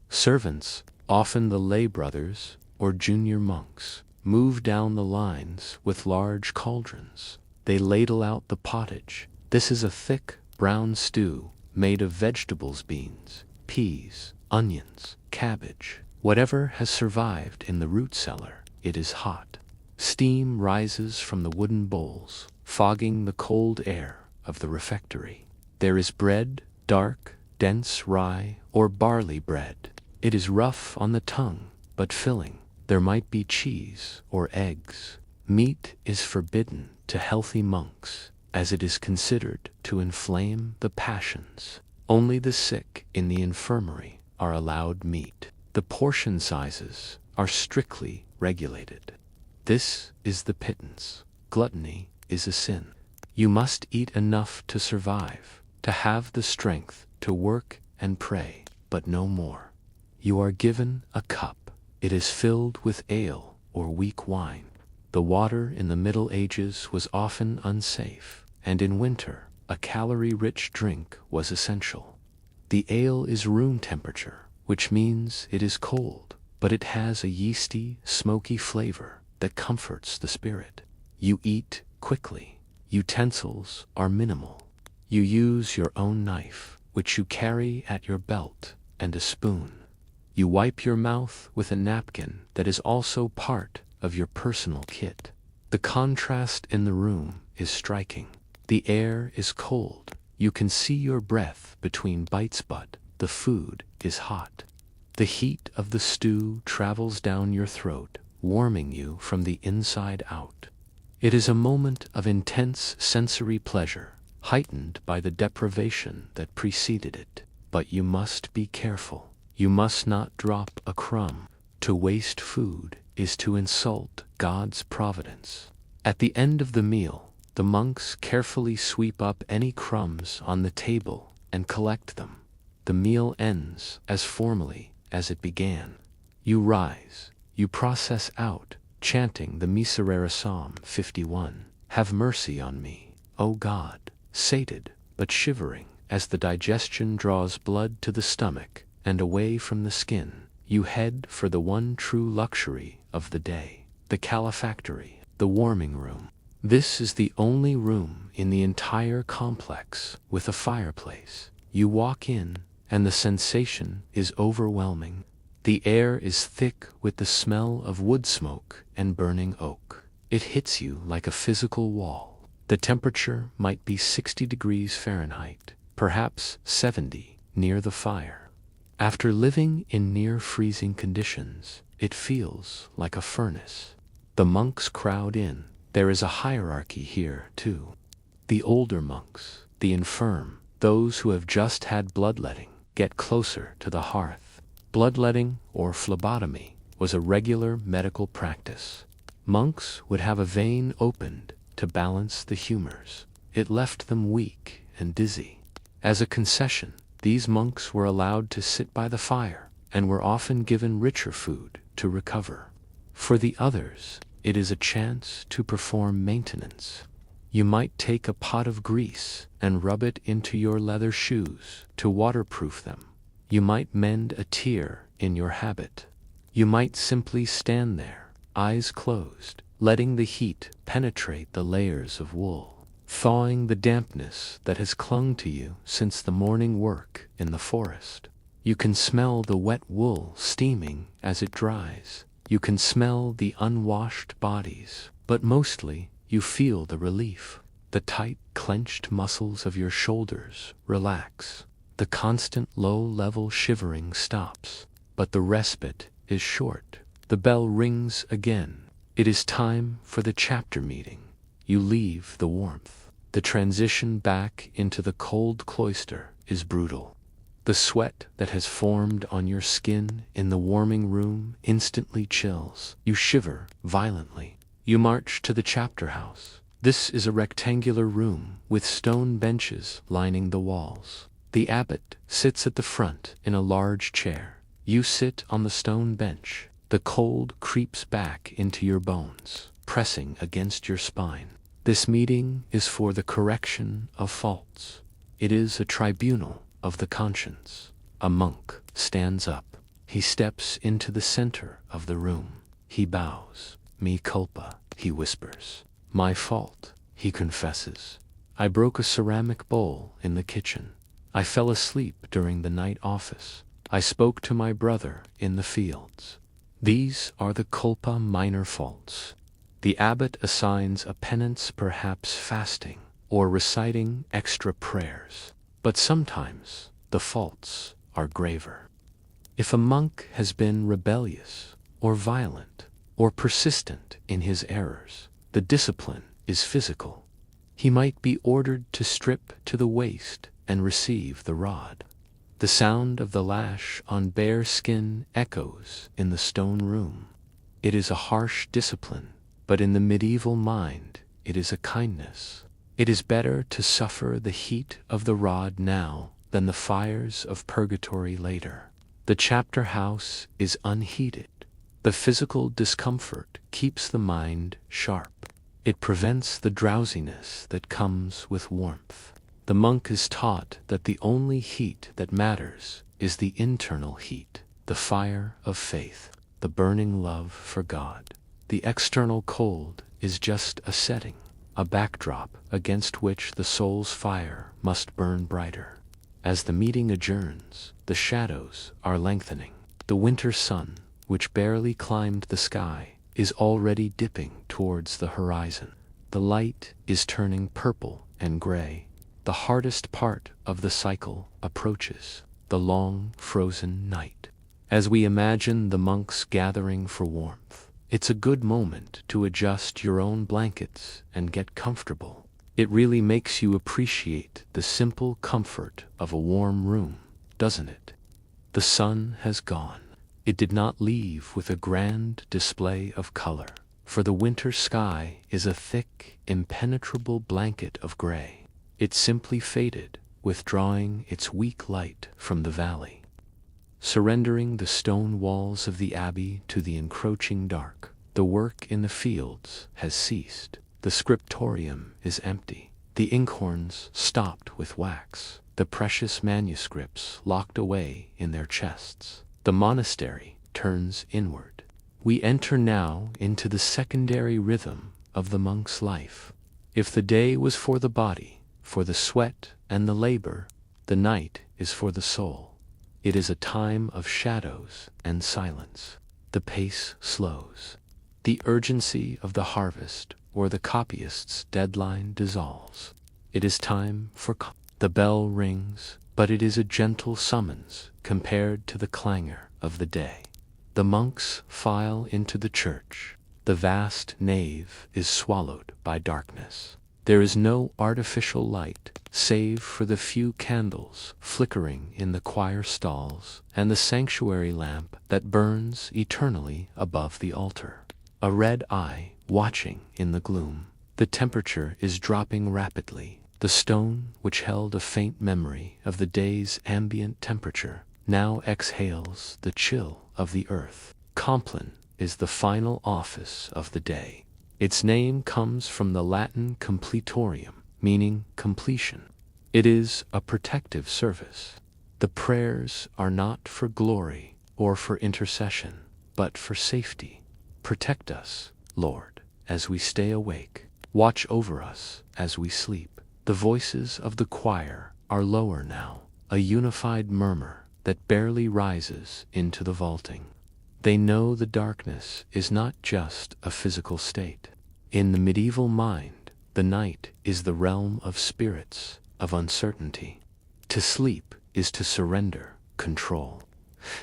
Servants, often the lay brothers or junior monks, move down the lines with large cauldrons. They ladle out the pottage. This is a thick, brown stew made of vegetables, beans, peas, onions, cabbage. Whatever has survived in the root cellar, it is hot. Steam rises from the wooden bowls, fogging the cold air of the refectory. There is bread, dark, dense rye or barley bread. It is rough on the tongue, but filling. There might be cheese or eggs. Meat is forbidden to healthy monks, as it is considered to inflame the passions. Only the sick in the infirmary are allowed meat. The portion sizes are strictly regulated. This is the pittance. Gluttony is a sin. You must eat enough to survive, to have the strength to work and pray, but no more. You are given a cup. It is filled with ale or weak wine. The water in the Middle Ages was often unsafe, and in winter, a calorie-rich drink was essential. The ale is room temperature, which means it is cold, but it has a yeasty, smoky flavor that comforts the spirit. You eat quickly. Utensils are minimal. You use your own knife, which you carry at your belt, and a spoon. You wipe your mouth with a napkin that is also part of your personal kit. The contrast in the room is striking. The air is cold. You can see your breath between bites, but the food is hot. The heat of the stew travels down your throat, warming you from the inside out. It is a moment of intense sensory pleasure, heightened by the deprivation that preceded it. But you must be careful. You must not drop a crumb. To waste food is to insult God's providence. At the end of the meal, the monks carefully sweep up any crumbs on the table and collect them. The meal ends as formally as it began. You rise. You process out, chanting the Miserere Psalm 51. Have mercy on me, O God. Sated, but shivering, as the digestion draws blood to the stomach and away from the skin, you head for the one true luxury of the day, the calefactory, the warming room. This is the only room in the entire complex with a fireplace. You walk in, and the sensation is overwhelming. The air is thick with the smell of wood smoke and burning oak. It hits you like a physical wall. The temperature might be 60 degrees Fahrenheit, perhaps 70, near the fire. After living in near-freezing conditions, it feels like a furnace. The monks crowd in. There is a hierarchy here, too. The older monks, the infirm, those who have just had bloodletting, get closer to the hearth. Bloodletting, or phlebotomy, was a regular medical practice. Monks would have a vein opened to balance the humors. It left them weak and dizzy. As a concession, these monks were allowed to sit by the fire and were often given richer food to recover. For the others, it is a chance to perform maintenance. You might take a pot of grease and rub it into your leather shoes to waterproof them. You might mend a tear in your habit. You might simply stand there, eyes closed, letting the heat penetrate the layers of wool, thawing the dampness that has clung to you since the morning work in the forest. You can smell the wet wool steaming as it dries. You can smell the unwashed bodies, but mostly you feel the relief. The tight, clenched muscles of your shoulders relax. The constant low-level shivering stops, but the respite is short. The bell rings again. It is time for the chapter meeting. You leave the warmth. The transition back into the cold cloister is brutal. The sweat that has formed on your skin in the warming room instantly chills. You shiver violently. You march to the chapter house. This is a rectangular room with stone benches lining the walls. The abbot sits at the front in a large chair. You sit on the stone bench. The cold creeps back into your bones, pressing against your spine. This meeting is for the correction of faults. It is a tribunal of the conscience. A monk stands up. He steps into the center of the room. He bows. "Mea culpa," he whispers. "My fault," he confesses. "I broke a ceramic bowl in the kitchen. I fell asleep during the night office. I spoke to my brother in the fields." These are the culpa minor faults. The abbot assigns a penance, perhaps fasting, or reciting extra prayers. But sometimes the faults are graver. If a monk has been rebellious, or violent, or persistent in his errors, the discipline is physical. He might be ordered to strip to the waist and receive the rod. The sound of the lash on bare skin echoes in the stone room. It is a harsh discipline, but in the medieval mind, it is a kindness. It is better to suffer the heat of the rod now than the fires of purgatory later. The chapter house is unheated. The physical discomfort keeps the mind sharp. It prevents the drowsiness that comes with warmth. The monk is taught that the only heat that matters is the internal heat, the fire of faith, the burning love for God. The external cold is just a setting, a backdrop against which the soul's fire must burn brighter. As the meeting adjourns, the shadows are lengthening. The winter sun, which barely climbed the sky, is already dipping towards the horizon. The light is turning purple and gray. The hardest part of the cycle approaches, the long, frozen night. As we imagine the monks gathering for warmth, it's a good moment to adjust your own blankets and get comfortable. It really makes you appreciate the simple comfort of a warm room, doesn't it? The sun has gone. It did not leave with a grand display of color, for the winter sky is a thick, impenetrable blanket of gray. It simply faded, withdrawing its weak light from the valley. Surrendering the stone walls of the abbey to the encroaching dark, the work in the fields has ceased. The scriptorium is empty. The inkhorns stopped with wax. The precious manuscripts locked away in their chests. The monastery turns inward. We enter now into the secondary rhythm of the monk's life. If the day was for the body, for the sweat and the labor, the night is for the soul. It is a time of shadows and silence. The pace slows. The urgency of the harvest or the copyist's deadline dissolves. It is time for the bell rings, but it is a gentle summons compared to the clangor of the day. The monks file into the church. The vast nave is swallowed by darkness. There is no artificial light, save for the few candles flickering in the choir stalls and the sanctuary lamp that burns eternally above the altar. A red eye watching in the gloom. The temperature is dropping rapidly. The stone, which held a faint memory of the day's ambient temperature, now exhales the chill of the earth. Compline is the final office of the day. Its name comes from the Latin completorium, meaning completion. It is a protective service. The prayers are not for glory or for intercession, but for safety. Protect us, Lord, as we stay awake. Watch over us as we sleep. The voices of the choir are lower now, a unified murmur that barely rises into the vaulting. They know the darkness is not just a physical state. In the medieval mind, the night is the realm of spirits, of uncertainty. To sleep is to surrender control.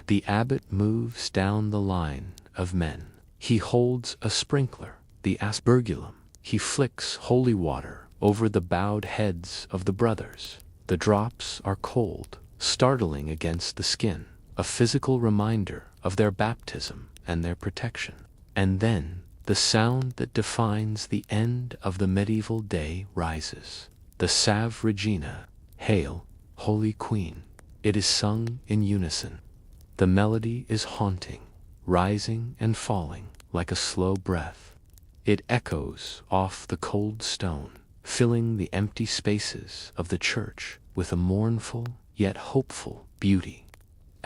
The abbot moves down the line of men. He holds a sprinkler, the aspergillum. He flicks holy water over the bowed heads of the brothers. The drops are cold, startling against the skin, a physical reminder of their baptism and their protection. And then the sound that defines the end of the medieval day rises. The Salve Regina, Hail, Holy Queen. It is sung in unison. The melody is haunting, rising and falling like a slow breath. It echoes off the cold stone, filling the empty spaces of the church with a mournful yet hopeful beauty.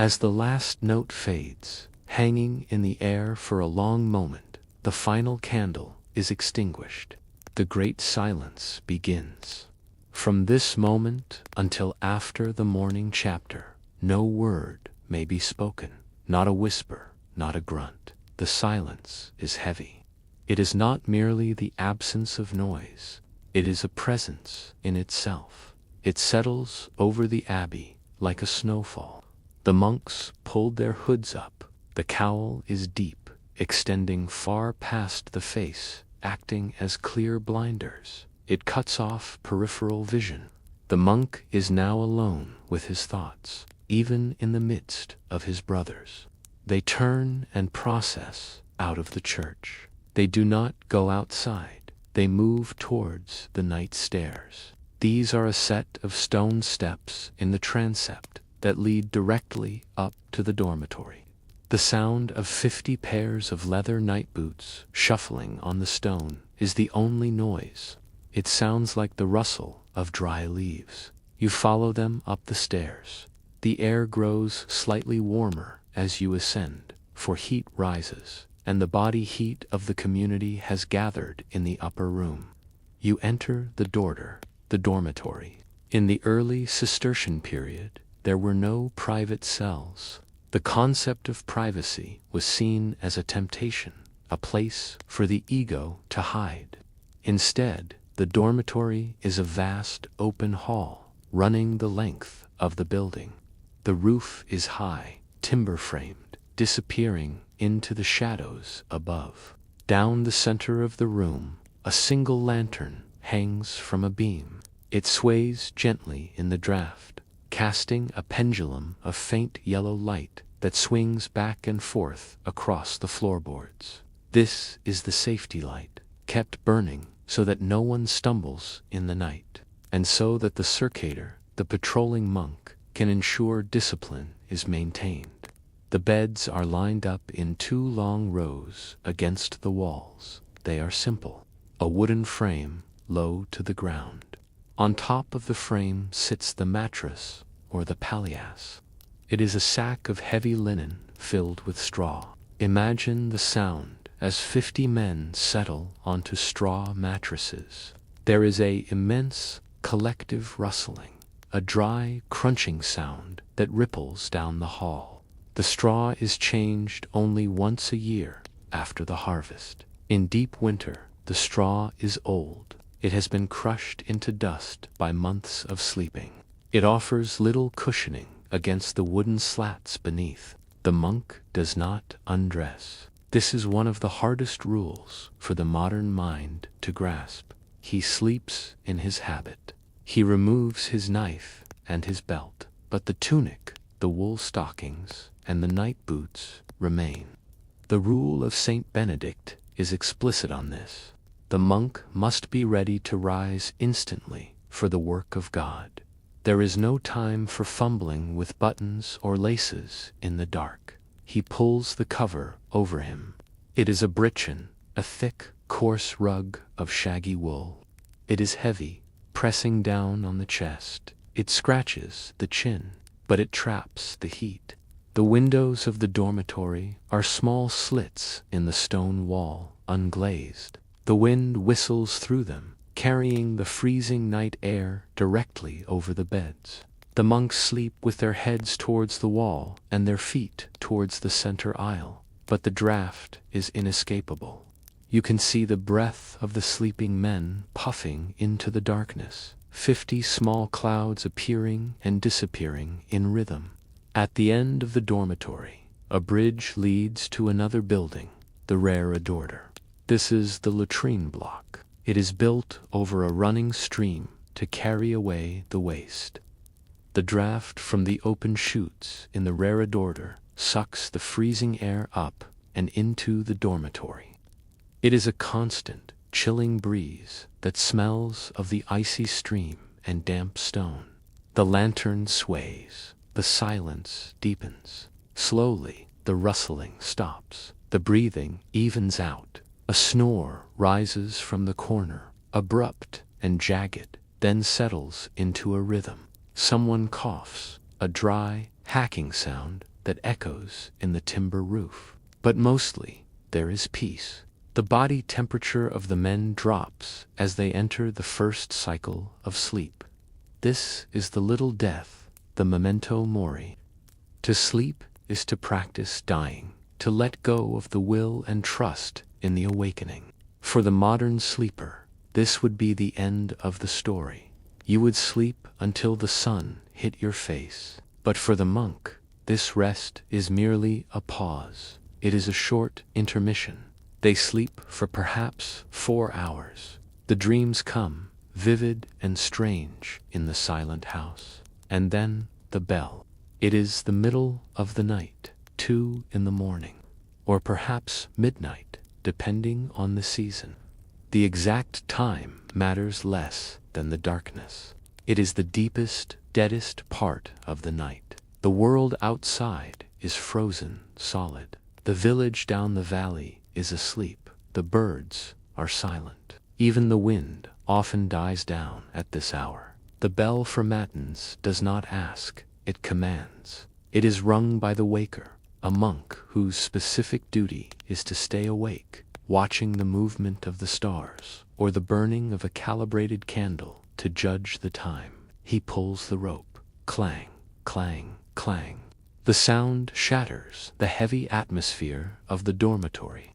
As the last note fades, hanging in the air for a long moment, the final candle is extinguished. The great silence begins. From this moment until after the morning chapter, no word may be spoken, not a whisper, not a grunt. The silence is heavy. It is not merely the absence of noise, it is a presence in itself. It settles over the abbey like a snowfall. The monks pulled their hoods up. The cowl is deep, extending far past the face, acting as clear blinders. It cuts off peripheral vision. The monk is now alone with his thoughts, even in the midst of his brothers. They turn and process out of the church. They do not go outside. They move towards the night stairs. These are a set of stone steps in the transept that lead directly up to the dormitory. The sound of 50 pairs of leather night boots shuffling on the stone is the only noise. It sounds like the rustle of dry leaves. You follow them up the stairs. The air grows slightly warmer as you ascend, for heat rises, and the body heat of the community has gathered in the upper room. You enter the dormitory. In the early Cistercian period, there were no private cells. The concept of privacy was seen as a temptation, a place for the ego to hide. Instead, the dormitory is a vast open hall running the length of the building. The roof is high, timber-framed, disappearing into the shadows above. Down the center of the room, a single lantern hangs from a beam. It sways gently in the draft, casting a pendulum of faint yellow light that swings back and forth across the floorboards. This is the safety light, kept burning so that no one stumbles in the night, and so that the circator, the patrolling monk, can ensure discipline is maintained. The beds are lined up in 2 long rows against the walls. They are simple. A wooden frame, low to the ground. On top of the frame sits the mattress, or the palliasse. It is a sack of heavy linen filled with straw. Imagine the sound as 50 men settle onto straw mattresses. There is an immense collective rustling, a dry, crunching sound that ripples down the hall. The straw is changed only once a year after the harvest. In deep winter, the straw is old. It has been crushed into dust by months of sleeping. It offers little cushioning against the wooden slats beneath. The monk does not undress. This is one of the hardest rules for the modern mind to grasp. He sleeps in his habit. He removes his knife and his belt, but the tunic, the wool stockings, and the night boots remain. The rule of Saint Benedict is explicit on this. The monk must be ready to rise instantly for the work of God. There is no time for fumbling with buttons or laces in the dark. He pulls the cover over him. It is a britchen, a thick, coarse rug of shaggy wool. It is heavy, pressing down on the chest. It scratches the chin, but it traps the heat. The windows of the dormitory are small slits in the stone wall, unglazed. The wind whistles through them, carrying the freezing night air directly over the beds. The monks sleep with their heads towards the wall and their feet towards the center aisle, but the draught is inescapable. You can see the breath of the sleeping men puffing into the darkness, 50 small clouds appearing and disappearing in rhythm. At the end of the dormitory, a bridge leads to another building, the reredorer. This is the latrine block. It is built over a running stream to carry away the waste. The draught from the open chutes in the reredorer sucks the freezing air up and into the dormitory. It is a constant, chilling breeze that smells of the icy stream and damp stone. The lantern sways. The silence deepens. Slowly, the rustling stops. The breathing evens out. A snore rises from the corner, abrupt and jagged, then settles into a rhythm. Someone coughs, a dry, hacking sound that echoes in the timber roof. But mostly, there is peace. The body temperature of the men drops as they enter the first cycle of sleep. This is the little death, the memento mori. To sleep is to practice dying, to let go of the will and trust in the awakening. For the modern sleeper, this would be the end of the story. You would sleep until the sun hit your face. But for the monk, this rest is merely a pause. It is a short intermission. They sleep for perhaps 4 hours. The dreams come, vivid and strange, in the silent house. And then the bell. It is the middle of the night, 2 in the morning, or perhaps midnight. depending on the season. The exact time matters less than the darkness. It is the deepest, deadest part of the night. The world outside is frozen solid. The village down the valley is asleep. The birds are silent. Even the wind often dies down at this hour. The bell for matins does not ask, it commands. It is rung by the waker, a monk whose specific duty is to stay awake, watching the movement of the stars, or the burning of a calibrated candle to judge the time. He pulls the rope. Clang, clang, clang. The sound shatters the heavy atmosphere of the dormitory.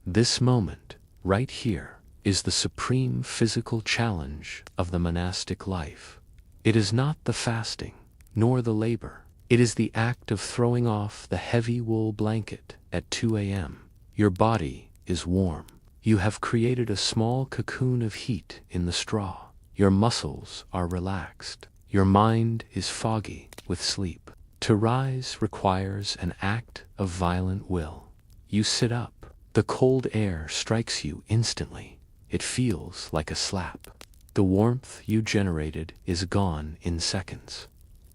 This moment, right here, is the supreme physical challenge of the monastic life. It is not the fasting, nor the labor. It is the act of throwing off the heavy wool blanket at 2 a.m. Your body is warm. You have created a small cocoon of heat in the straw. Your muscles are relaxed. Your mind is foggy with sleep. To rise requires an act of violent will. You sit up. The cold air strikes you instantly. It feels like a slap. The warmth you generated is gone in seconds.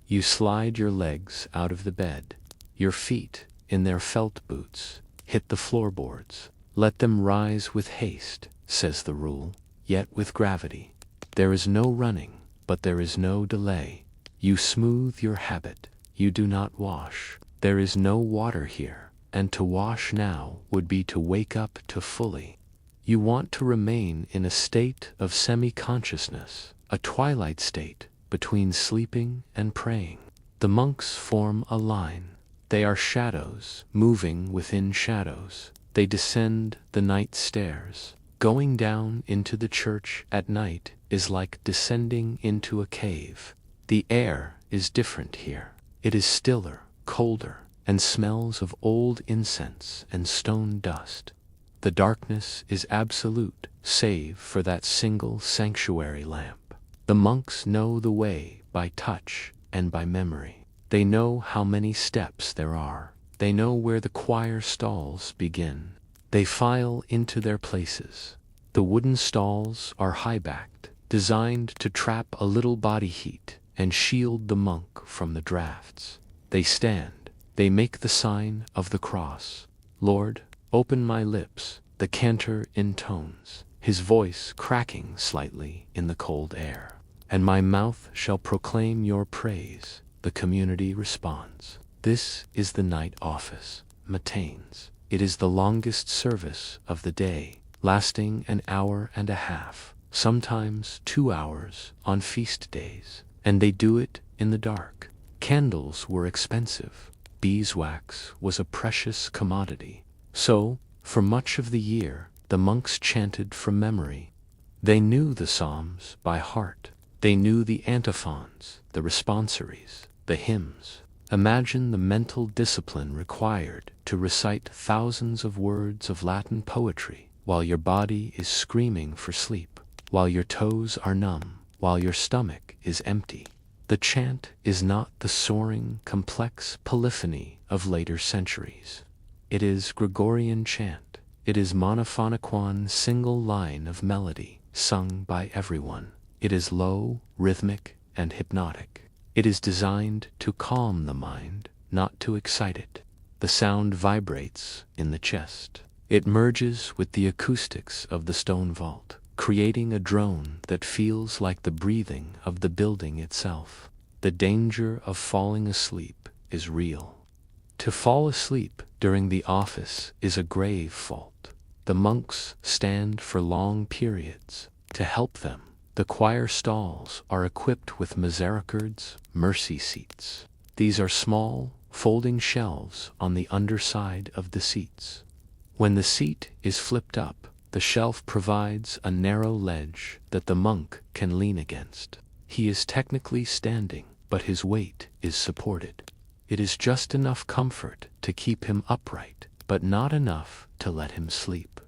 You slide your legs out of the bed. Your feet, in their felt boots, hit the floorboards. Let them rise with haste, says the rule, yet with gravity. There is no running, but there is no delay. You smooth your habit. You do not wash. There is no water here, and to wash now would be to wake up to fully. You want to remain in a state of semi-consciousness, a twilight state between sleeping and praying. The monks form a line. They are shadows moving within shadows. They descend the night stairs. Going down into the church at night is like descending into a cave. The air is different here. It is stiller, colder, and smells of old incense and stone dust. The darkness is absolute, save for that single sanctuary lamp. The monks know the way by touch and by memory. They know how many steps there are. They know where the choir stalls begin. They file into their places. The wooden stalls are high-backed, designed to trap a little body heat and shield the monk from the drafts. They stand. They make the sign of the cross. Lord, open my lips, the cantor intones, his voice cracking slightly in the cold air. And my mouth shall proclaim your praise, the community responds. This is the night office, matins. It is the longest service of the day, lasting an hour and a half, sometimes 2 hours on feast days. And they do it in the dark. Candles were expensive. Beeswax was a precious commodity. So, for much of the year, the monks chanted from memory. They knew the psalms by heart. They knew the antiphons, the responsories, the hymns. Imagine the mental discipline required to recite thousands of words of Latin poetry while your body is screaming for sleep, while your toes are numb, while your stomach is empty. The chant is not the soaring, complex polyphony of later centuries. It is Gregorian chant. It is monophonic, one single line of melody, sung by everyone. It is low, rhythmic, and hypnotic. It is designed to calm the mind, not to excite it. The sound vibrates in the chest. It merges with the acoustics of the stone vault, creating a drone that feels like the breathing of the building itself. The danger of falling asleep is real. To fall asleep during the office is a grave fault. The monks stand for long periods. To help them, the choir stalls are equipped with misericords, mercy seats. These are small, folding shelves on the underside of the seats. When the seat is flipped up, the shelf provides a narrow ledge that the monk can lean against. He is technically standing, but his weight is supported. It is just enough comfort to keep him upright, but not enough to let him sleep.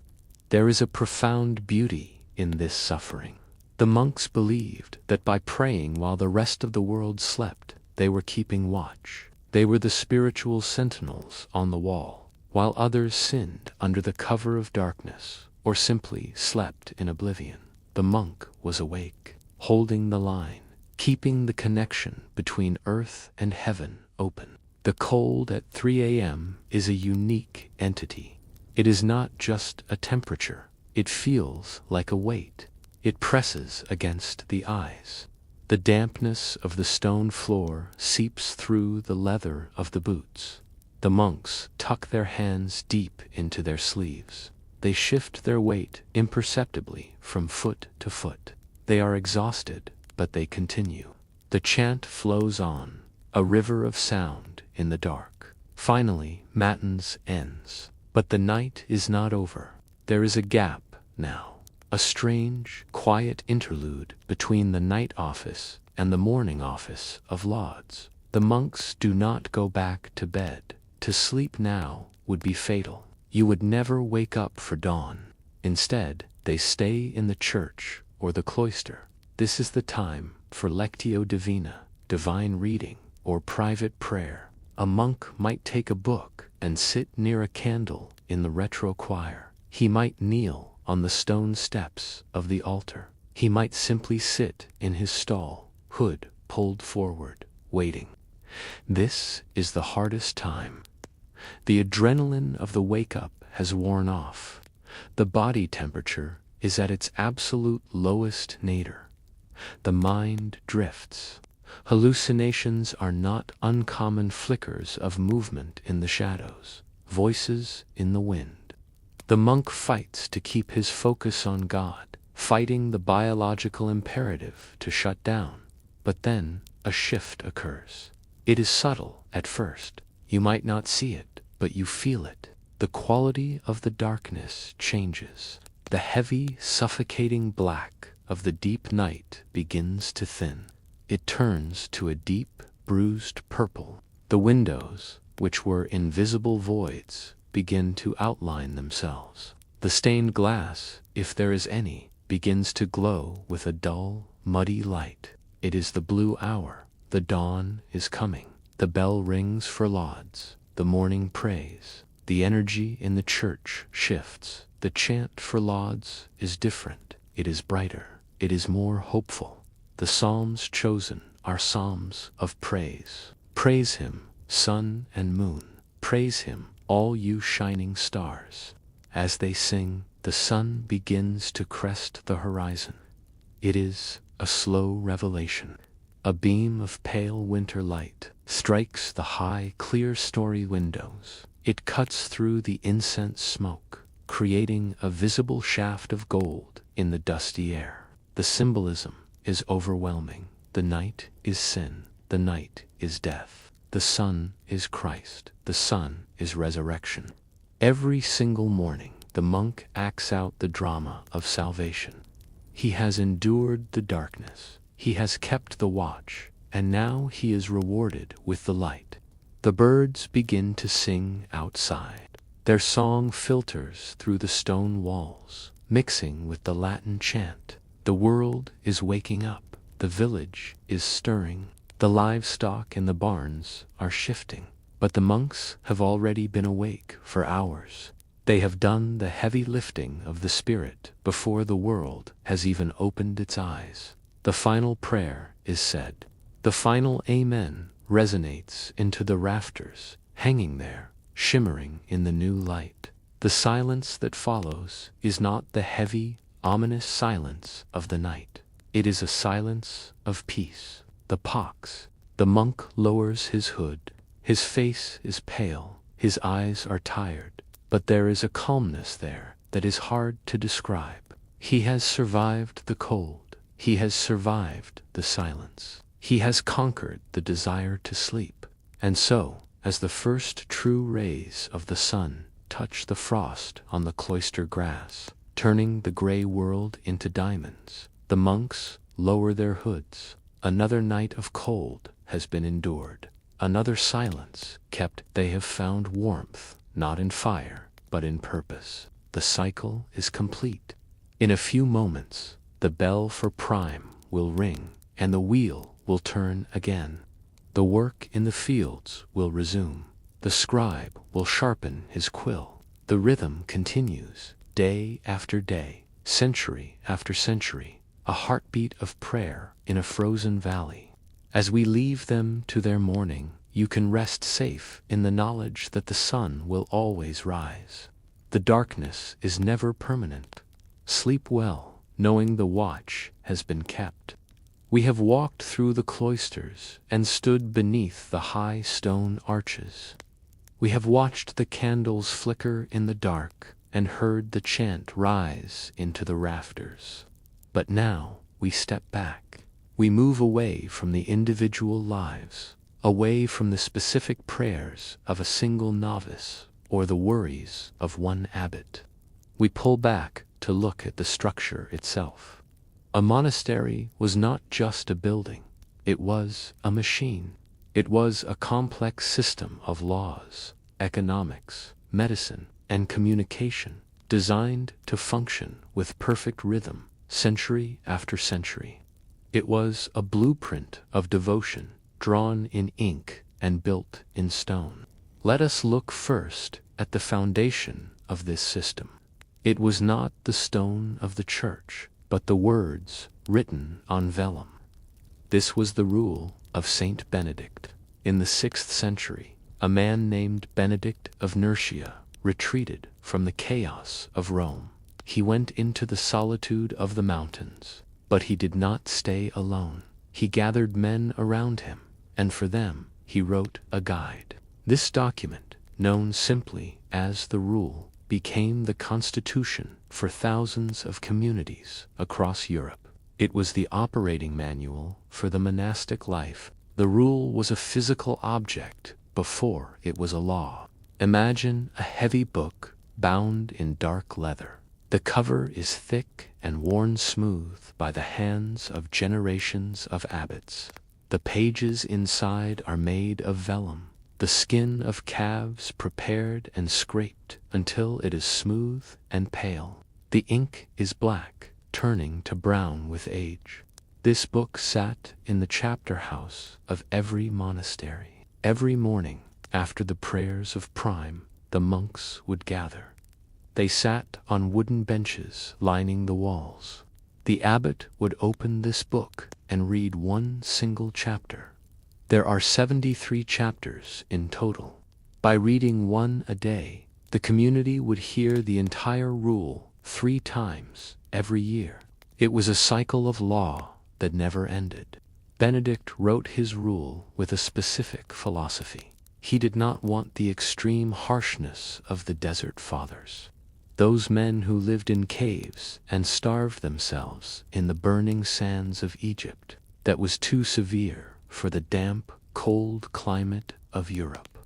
There is a profound beauty in this suffering. The monks believed that by praying while the rest of the world slept, they were keeping watch. They were the spiritual sentinels on the wall, while others sinned under the cover of darkness, or simply slept in oblivion. The monk was awake, holding the line, keeping the connection between earth and heaven open. The cold at 3 a.m. is a unique entity. It is not just a temperature. It feels like a weight. It presses against the eyes. The dampness of the stone floor seeps through the leather of the boots. The monks tuck their hands deep into their sleeves. They shift their weight imperceptibly from foot to foot. They are exhausted, but they continue. The chant flows on, a river of sound in the dark. Finally, matins ends. But the night is not over. There is a gap now, a strange, quiet interlude between the night office and the morning office of lauds. The monks do not go back to bed. To sleep now would be fatal. You would never wake up for dawn. Instead, they stay in the church or the cloister. This is the time for lectio divina, divine reading, or private prayer. A monk might take a book and sit near a candle in the retro choir. He might kneel on the stone steps of the altar. He might simply sit in his stall, hood pulled forward, waiting. This is the hardest time. The adrenaline of the wake-up has worn off. The body temperature is at its absolute lowest nadir. The mind drifts. Hallucinations are not uncommon flickers of movement in the shadows, voices in the wind. The monk fights to keep his focus on God, fighting the biological imperative to shut down. But then a shift occurs. It is subtle at first. You might not see it, but you feel it. The quality of the darkness changes. The heavy, suffocating black of the deep night begins to thin. It turns to a deep, bruised purple. The windows, which were invisible voids, begin to outline themselves. The stained glass, if there is any, begins to glow with a dull, muddy light. It is the blue hour. The dawn is coming. The bell rings for lauds. The morning prays. The energy in the church shifts. The chant for lauds is different. It is brighter. It is more hopeful. The psalms chosen are psalms of praise. Praise him, sun and moon. Praise him, all you shining stars. As they sing, the sun begins to crest the horizon. It is a slow revelation. A beam of pale winter light strikes the high, clear-story windows. It cuts through the incense smoke, creating a visible shaft of gold in the dusty air. The symbolism is overwhelming. The night is sin. The night is death. The sun is Christ. The sun is resurrection. Every single morning, the monk acts out the drama of salvation. He has endured the darkness. He has kept the watch, and now he is rewarded with the light. The birds begin to sing outside. Their song filters through the stone walls, mixing with the Latin chant. The world is waking up. The village is stirring. The livestock in the barns are shifting. But the monks have already been awake for hours. They have done the heavy lifting of the spirit before the world has even opened its eyes. The final prayer is said. The final amen resonates into the rafters, hanging there, shimmering in the new light. The silence that follows is not the heavy, ominous silence of the night. It is a silence of peace. The pox. The monk lowers his hood. His face is pale. His eyes are tired. But there is a calmness there that is hard to describe. He has survived the cold. He has survived the silence. He has conquered the desire to sleep. And so, as the first true rays of the sun touch the frost on the cloister grass, turning the gray world into diamonds, the monks lower their hoods. Another night of cold has been endured. Another silence kept. They have found warmth, not in fire, but in purpose. The cycle is complete. In a few moments, the bell for prime will ring, and the wheel will turn again. The work in the fields will resume. the scribe will sharpen his quill. The rhythm continues, day after day, century after century, a heartbeat of prayer in a frozen valley. As we leave them to their mourning, you can rest safe in the knowledge that the sun will always rise. The darkness is never permanent. Sleep well, knowing the watch has been kept. We have walked through the cloisters and stood beneath the high stone arches. We have watched the candles flicker in the dark and heard the chant rise into the rafters. But now we step back. We move away from the individual lives, away from the specific prayers of a single novice or the worries of one abbot. We pull back to look at the structure itself. A monastery was not just a building, it was a machine. It was a complex system of laws, economics, medicine, and communication, designed to function with perfect rhythm, century after century. It was a blueprint of devotion, drawn in ink and built in stone. Let us look first at the foundation of this system. It was not the stone of the church, but the words written on vellum. This was the rule of Saint Benedict. In the 6th century, a man named Benedict of Nursia retreated from the chaos of Rome. He went into the solitude of the mountains, but he did not stay alone. He gathered men around him, and for them he wrote a guide. This document, known simply as the Rule, became the constitution for thousands of communities across Europe. It was the operating manual for the monastic life. The Rule was a physical object before it was a law. Imagine a heavy book bound in dark leather. The cover is thick and worn smooth by the hands of generations of abbots. The pages inside are made of vellum, the skin of calves prepared and scraped until it is smooth and pale. The ink is black, turning to brown with age. This book sat in the chapter house of every monastery. Every morning, after the prayers of prime, the monks would gather. They sat on wooden benches lining the walls. The abbot would open this book and read one single chapter. There are 73 chapters in total. By reading one a day, the community would hear the entire rule 3 times every year. It was a cycle of law that never ended. Benedict wrote his rule with a specific philosophy. He did not want the extreme harshness of the Desert Fathers, those men who lived in caves and starved themselves in the burning sands of Egypt. That was too severe for the damp, cold climate of Europe.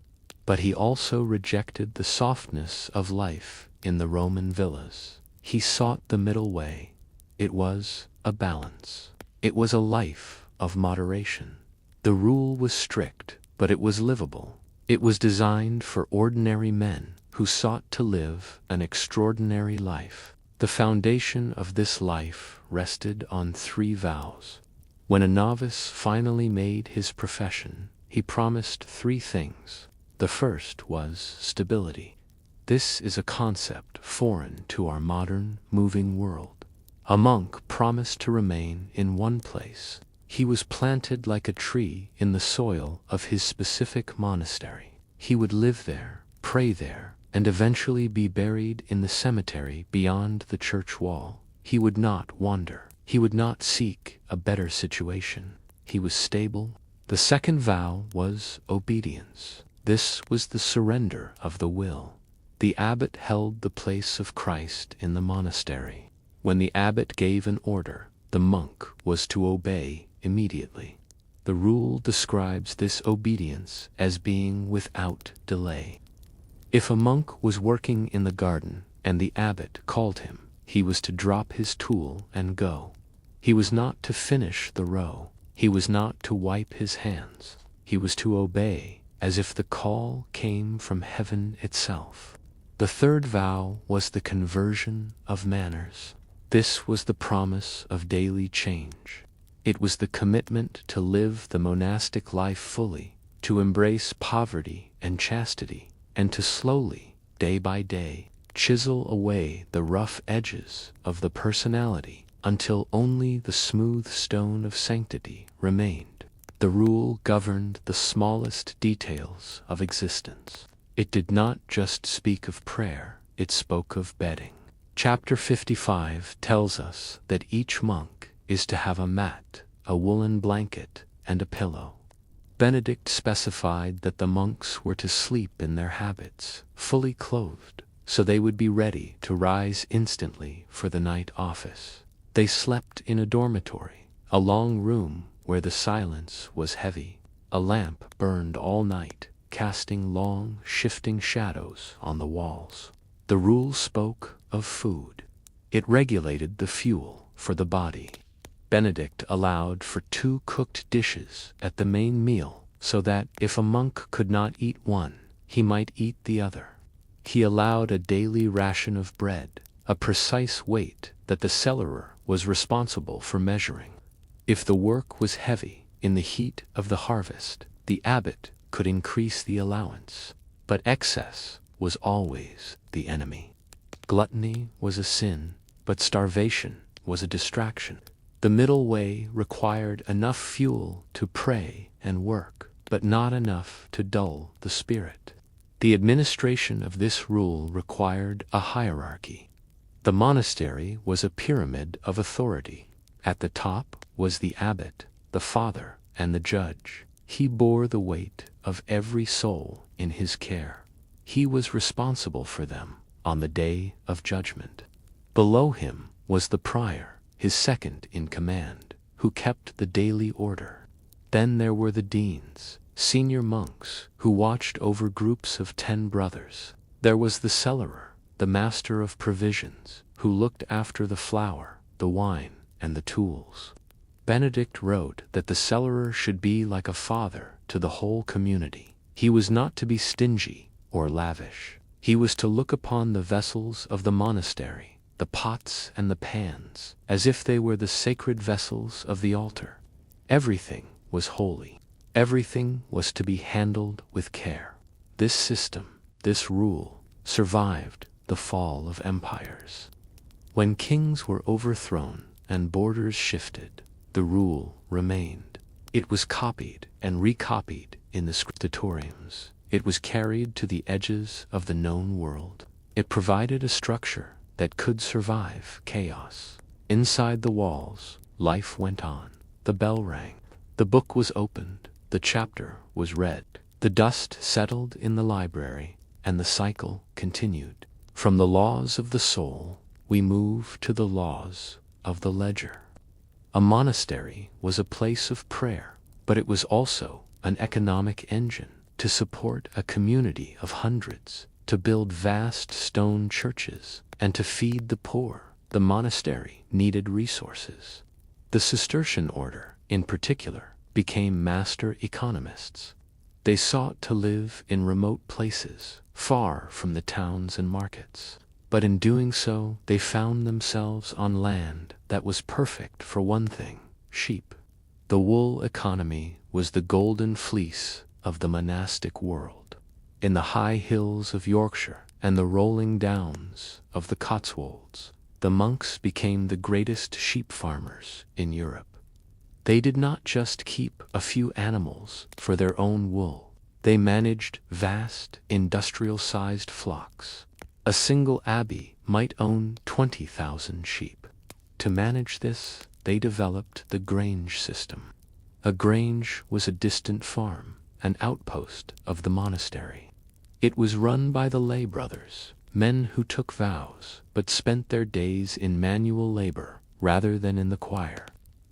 But he also rejected the softness of life in the Roman villas. He sought the middle way. It was a balance. It was a life of moderation. The rule was strict, but it was livable. It was designed for ordinary men who sought to live an extraordinary life. The foundation of this life rested on 3 vows. When a novice finally made his profession, he promised 3 things. The first was stability. This is a concept foreign to our modern, moving world. A monk promised to remain in one place. He was planted like a tree in the soil of his specific monastery. He would live there, pray there, and eventually be buried in the cemetery beyond the church wall. He would not wander. He would not seek a better situation. He was stable. The second vow was obedience. This was the surrender of the will. The abbot held the place of Christ in the monastery. When the abbot gave an order, the monk was to obey immediately. The rule describes this obedience as being without delay. If a monk was working in the garden and the abbot called him, he was to drop his tool and go. He was not to finish the row. He was not to wipe his hands. He was to obey as if the call came from heaven itself. The third vow was the conversion of manners. This was the promise of daily change. It was the commitment to live the monastic life fully, to embrace poverty and chastity, and to slowly, day by day, chisel away the rough edges of the personality until only the smooth stone of sanctity remained. The rule governed the smallest details of existence. It did not just speak of prayer, it spoke of bedding. Chapter 55 tells us that each monk is to have a mat, a woolen blanket, and a pillow. Benedict specified that the monks were to sleep in their habits, fully clothed, so they would be ready to rise instantly for the night office. They slept in a dormitory, a long room where the silence was heavy. A lamp burned all night, casting long, shifting shadows on the walls. The rule spoke of food. It regulated the fuel for the body. Benedict allowed for 2 cooked dishes at the main meal, so that if a monk could not eat one, he might eat the other. He allowed a daily ration of bread, a precise weight that the cellarer was responsible for measuring. If the work was heavy in the heat of the harvest, the abbot could increase the allowance, but excess was always the enemy. Gluttony was a sin, but starvation was a distraction. The middle way required enough fuel to pray and work, but not enough to dull the spirit. The administration of this rule required a hierarchy. The monastery was a pyramid of authority. At the top was the abbot, the father, and the judge. He bore the weight of every soul in his care. He was responsible for them on the day of judgment. Below him was the prior, his second in command, who kept the daily order. Then there were the deans, senior monks, who watched over groups of 10 brothers. There was the cellarer, the master of provisions, who looked after the flour, the wine, and the tools. Benedict wrote that the cellarer should be like a father to the whole community. He was not to be stingy or lavish. He was to look upon the vessels of the monastery, the pots and the pans, as if they were the sacred vessels of the altar. Everything was holy. Everything was to be handled with care. This system, this rule, survived the fall of empires. When kings were overthrown and borders shifted, the rule remained. It was copied and recopied in the scriptoriums. It was carried to the edges of the known world. It provided a structure that could survive chaos. Inside the walls, life went on. The bell rang. The book was opened. The chapter was read. The dust settled in the library, and the cycle continued. From the laws of the soul, we move to the laws of the ledger. A monastery was a place of prayer, but it was also an economic engine to support a community of hundreds, to build vast stone churches, and to feed the poor. The monastery needed resources. The Cistercian order, in particular, became master economists. They sought to live in remote places, far from the towns and markets. But in doing so, they found themselves on land that was perfect for one thing: sheep. The wool economy was the golden fleece of the monastic world. In the high hills of Yorkshire and the rolling downs of the Cotswolds, the monks became the greatest sheep farmers in Europe. They did not just keep a few animals for their own wool. They managed vast, industrial-sized flocks. A single abbey might own 20,000 sheep. To manage this, they developed the grange system. A grange was a distant farm, an outpost of the monastery. It was run by the lay brothers, men who took vows but spent their days in manual labor rather than in the choir.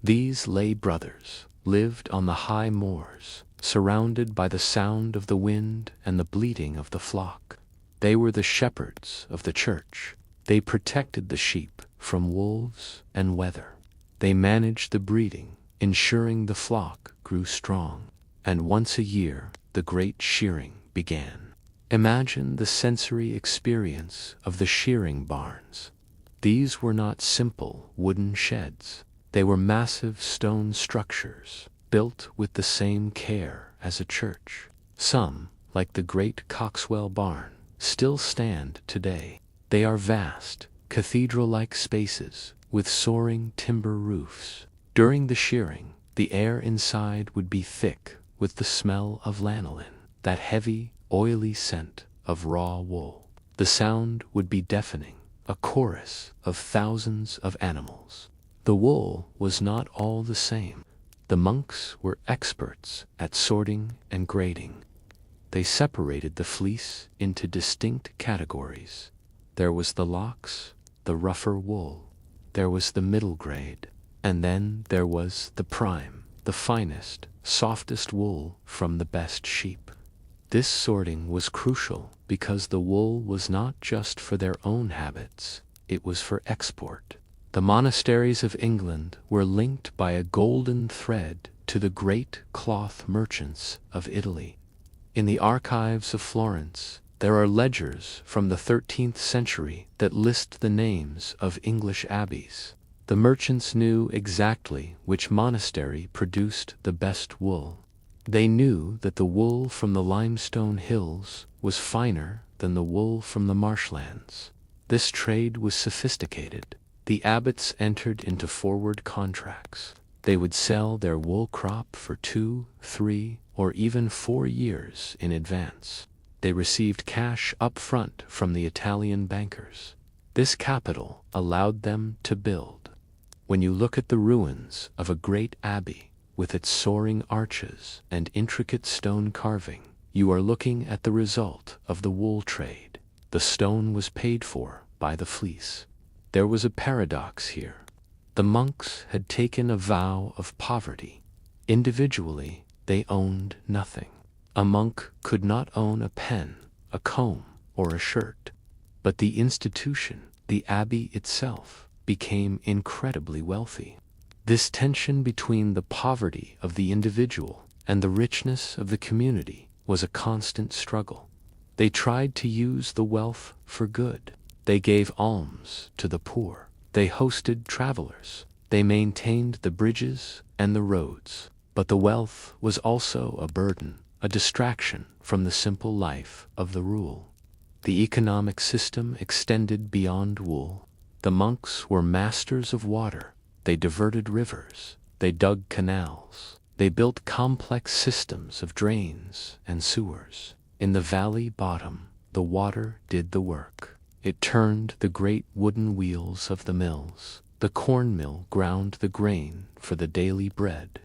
These lay brothers lived on the high moors, surrounded by the sound of the wind and the bleating of the flock. They were the shepherds of the church. They protected the sheep from wolves and weather. They managed the breeding, ensuring the flock grew strong. And once a year, the great shearing began. Imagine the sensory experience of the shearing barns. These were not simple wooden sheds. They were massive stone structures, built with the same care as a church. Some, like the great Coxwell Barn, still stand today. They are vast, cathedral-like spaces with soaring timber roofs. During the shearing, the air inside would be thick with the smell of lanolin, that heavy, oily scent of raw wool. The sound would be deafening, a chorus of thousands of animals. The wool was not all the same. The monks were experts at sorting and grading. They separated the fleece into distinct categories. There was the locks, the rougher wool. There was the middle grade. And then there was the prime, the finest, softest wool from the best sheep. This sorting was crucial because the wool was not just for their own habits, it was for export. The monasteries of England were linked by a golden thread to the great cloth merchants of Italy. In the archives of Florence, there are ledgers from the 13th century that list the names of English abbeys. The merchants knew exactly which monastery produced the best wool. They knew that the wool from the limestone hills was finer than the wool from the marshlands. This trade was sophisticated. The abbots entered into forward contracts. They would sell their wool crop for 2, 3, or even 4 years in advance. They received cash up front from the Italian bankers. This capital allowed them to build. When you look at the ruins of a great abbey with its soaring arches and intricate stone carving, you are looking at the result of the wool trade. The stone was paid for by the fleece. There was a paradox here. The monks had taken a vow of poverty. Individually, they owned nothing. A monk could not own a pen, a comb, or a shirt. But the institution, the abbey itself, became incredibly wealthy. This tension between the poverty of the individual and the richness of the community was a constant struggle. They tried to use the wealth for good. They gave alms to the poor. They hosted travelers. They maintained the bridges and the roads. But the wealth was also a burden, a distraction from the simple life of the rule. The economic system extended beyond wool. The monks were masters of water. They diverted rivers. They dug canals. They built complex systems of drains and sewers. In the valley bottom, the water did the work. It turned the great wooden wheels of the mills. The corn mill ground the grain for the daily bread.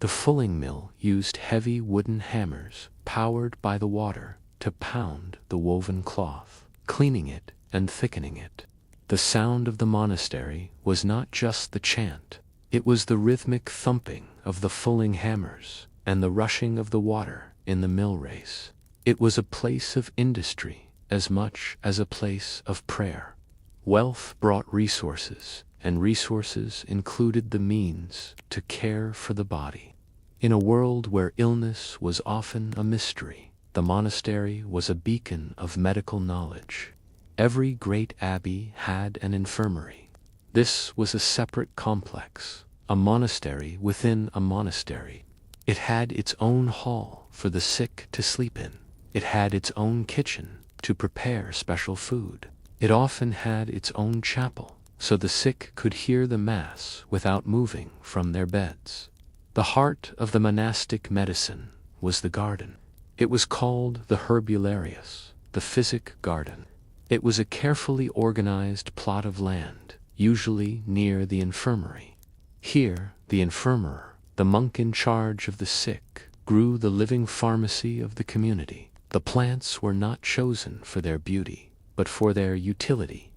The fulling mill used heavy wooden hammers powered by the water to pound the woven cloth, cleaning it and thickening it. The sound of the monastery was not just the chant. It was the rhythmic thumping of the fulling hammers and the rushing of the water in the mill race. It was a place of industry as much as a place of prayer. Wealth brought resources, and resources included the means to care for the body. In a world where illness was often a mystery, the monastery was a beacon of medical knowledge. Every great abbey had an infirmary. This was a separate complex, a monastery within a monastery. It had its own hall for the sick to sleep in. It had its own kitchen to prepare special food. It often had its own chapel, so the sick could hear the Mass without moving from their beds. The heart of the monastic medicine was the garden. It was called the herbularius, the physic garden. It was a carefully organized plot of land, usually near the infirmary. Here, the infirmer, the monk in charge of the sick, grew the living pharmacy of the community. The plants were not chosen for their beauty, but for their utility.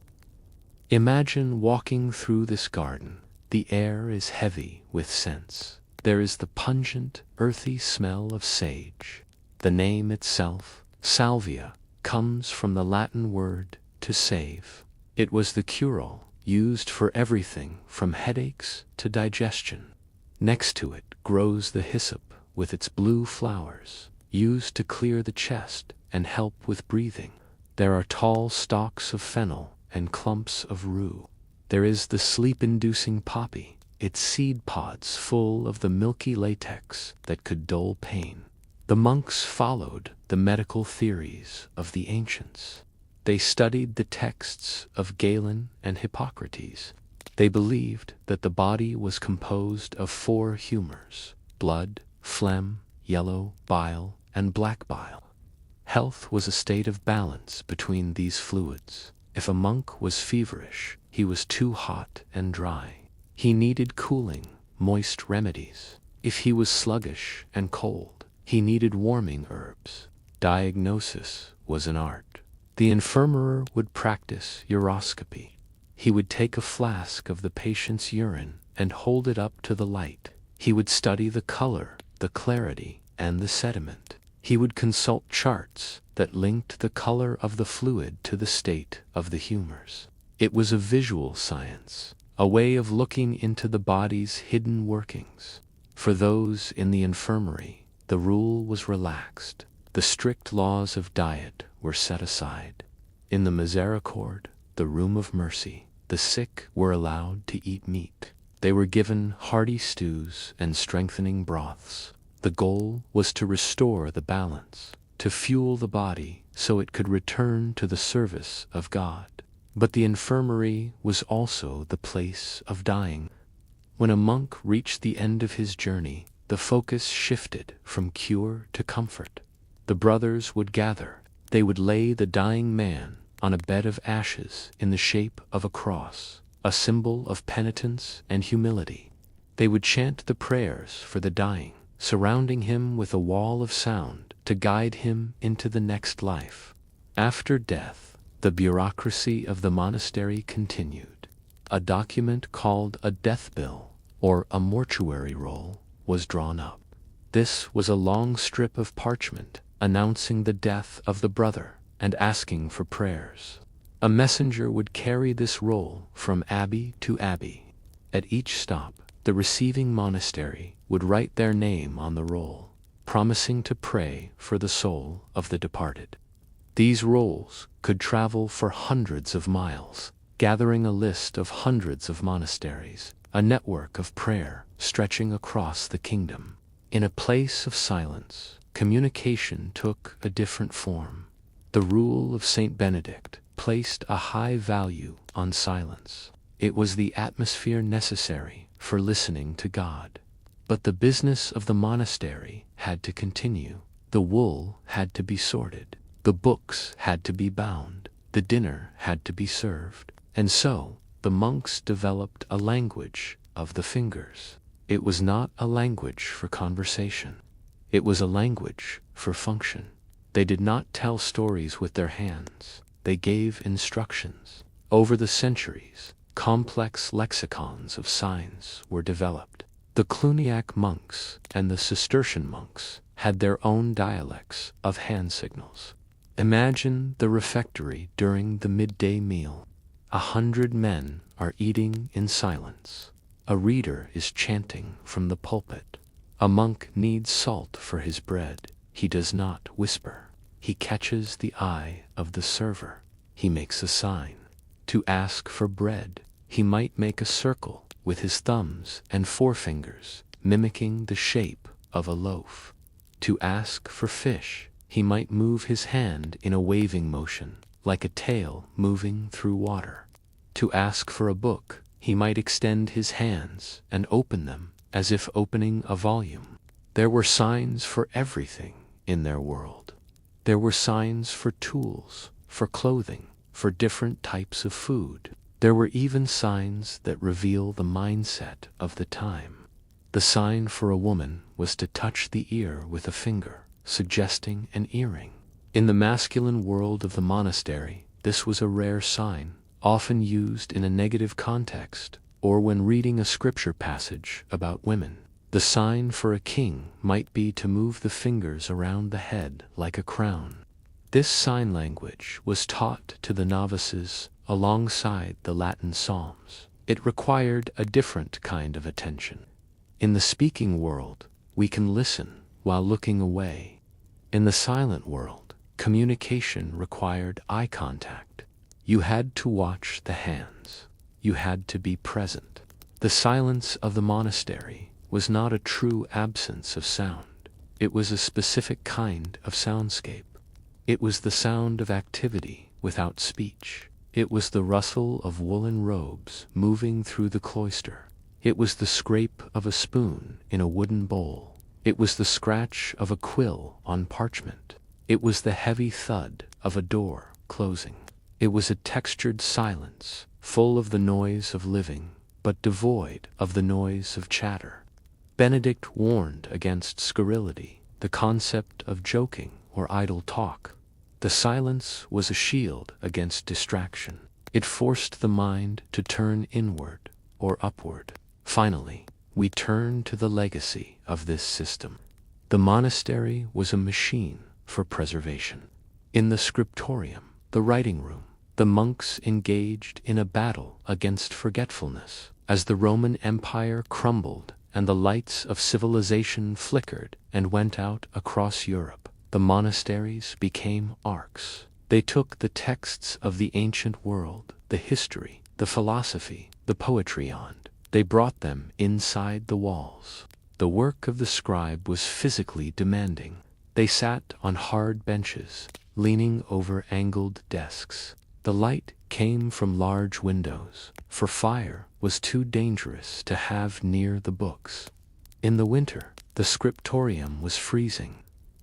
Imagine walking through this garden. The air is heavy with scents. There is the pungent, earthy smell of sage. The name itself, salvia, comes from the Latin word to save. It was the cure-all used for everything from headaches to digestion. Next to it grows the hyssop with its blue flowers, used to clear the chest and help with breathing. There are tall stalks of fennel and clumps of rue. There is the sleep-inducing poppy, its seed pods full of the milky latex that could dull pain. The monks followed the medical theories of the ancients. They studied the texts of Galen and Hippocrates. They believed that the body was composed of 4 humors: blood, phlegm, yellow bile, and black bile. Health was a state of balance between these fluids. If a monk was feverish, he was too hot and dry. He needed cooling, moist remedies. If he was sluggish and cold, he needed warming herbs. Diagnosis was an art. The infirmary would practice uroscopy. He would take a flask of the patient's urine and hold it up to the light. He would study the color, the clarity, and the sediment. He would consult charts that linked the color of the fluid to the state of the humors. It was a visual science, a way of looking into the body's hidden workings. For those in the infirmary, the rule was relaxed. The strict laws of diet were set aside. In the misericorde, the room of mercy, the sick were allowed to eat meat. They were given hearty stews and strengthening broths. The goal was to restore the balance, to fuel the body so it could return to the service of God. But the infirmary was also the place of dying. When a monk reached the end of his journey, the focus shifted from cure to comfort. The brothers would gather. They would lay the dying man on a bed of ashes in the shape of a cross, a symbol of penitence and humility. They would chant the prayers for the dying, surrounding him with a wall of sound to guide him into the next life. After death, the bureaucracy of the monastery continued. A document called a death bill, or a mortuary roll, was drawn up. This was a long strip of parchment announcing the death of the brother and asking for prayers. A messenger would carry this roll from abbey to abbey. At each stop, the receiving monastery would write their name on the roll, promising to pray for the soul of the departed. These rolls could travel for hundreds of miles, gathering a list of hundreds of monasteries, a network of prayer stretching across the kingdom. In a place of silence, communication took a different form. The rule of Saint Benedict placed a high value on silence. It was the atmosphere necessary for listening to God. But the business of the monastery had to continue. The wool had to be sorted. The books had to be bound. The dinner had to be served. And so, the monks developed a language of the fingers. It was not a language for conversation. It was a language for function. They did not tell stories with their hands. They gave instructions. Over the centuries, complex lexicons of signs were developed. The Cluniac monks and the Cistercian monks had their own dialects of hand signals. Imagine the refectory during the midday meal. 100 men are eating in silence. A reader is chanting from the pulpit. A monk needs salt for his bread. He does not whisper. He catches the eye of the server. He makes a sign. To ask for bread, he might make a circle with his thumbs and forefingers, mimicking the shape of a loaf. To ask for fish, he might move his hand in a waving motion, like a tail moving through water. To ask for a book, he might extend his hands and open them as if opening a volume. There were signs for everything in their world. There were signs for tools, for clothing, for different types of food. There were even signs that reveal the mindset of the time. The sign for a woman was to touch the ear with a finger, suggesting an earring. In the masculine world of the monastery, this was a rare sign, often used in a negative context, or when reading a scripture passage about women. The sign for a king might be to move the fingers around the head like a crown. This sign language was taught to the novices alongside the Latin Psalms. It required a different kind of attention. In the speaking world, we can listen while looking away. In the silent world, communication required eye contact. You had to watch the hands. You had to be present. The silence of the monastery was not a true absence of sound. It was a specific kind of soundscape. It was the sound of activity without speech. It was the rustle of woolen robes moving through the cloister. It was the scrape of a spoon in a wooden bowl. It was the scratch of a quill on parchment. It was the heavy thud of a door closing. It was a textured silence, full of the noise of living, but devoid of the noise of chatter. Benedict warned against scurrility, the concept of joking or idle talk. The silence was a shield against distraction. It forced the mind to turn inward or upward. Finally, we turn to the legacy of this system. The monastery was a machine for preservation. In the scriptorium, the writing room, the monks engaged in a battle against forgetfulness. As the Roman Empire crumbled and the lights of civilization flickered and went out across Europe, the monasteries became arks. They took the texts of the ancient world, the history, the philosophy, the poetry on. They brought them inside the walls. The work of the scribe was physically demanding. They sat on hard benches, leaning over angled desks. The light came from large windows, for fire was too dangerous to have near the books. In the winter, the scriptorium was freezing.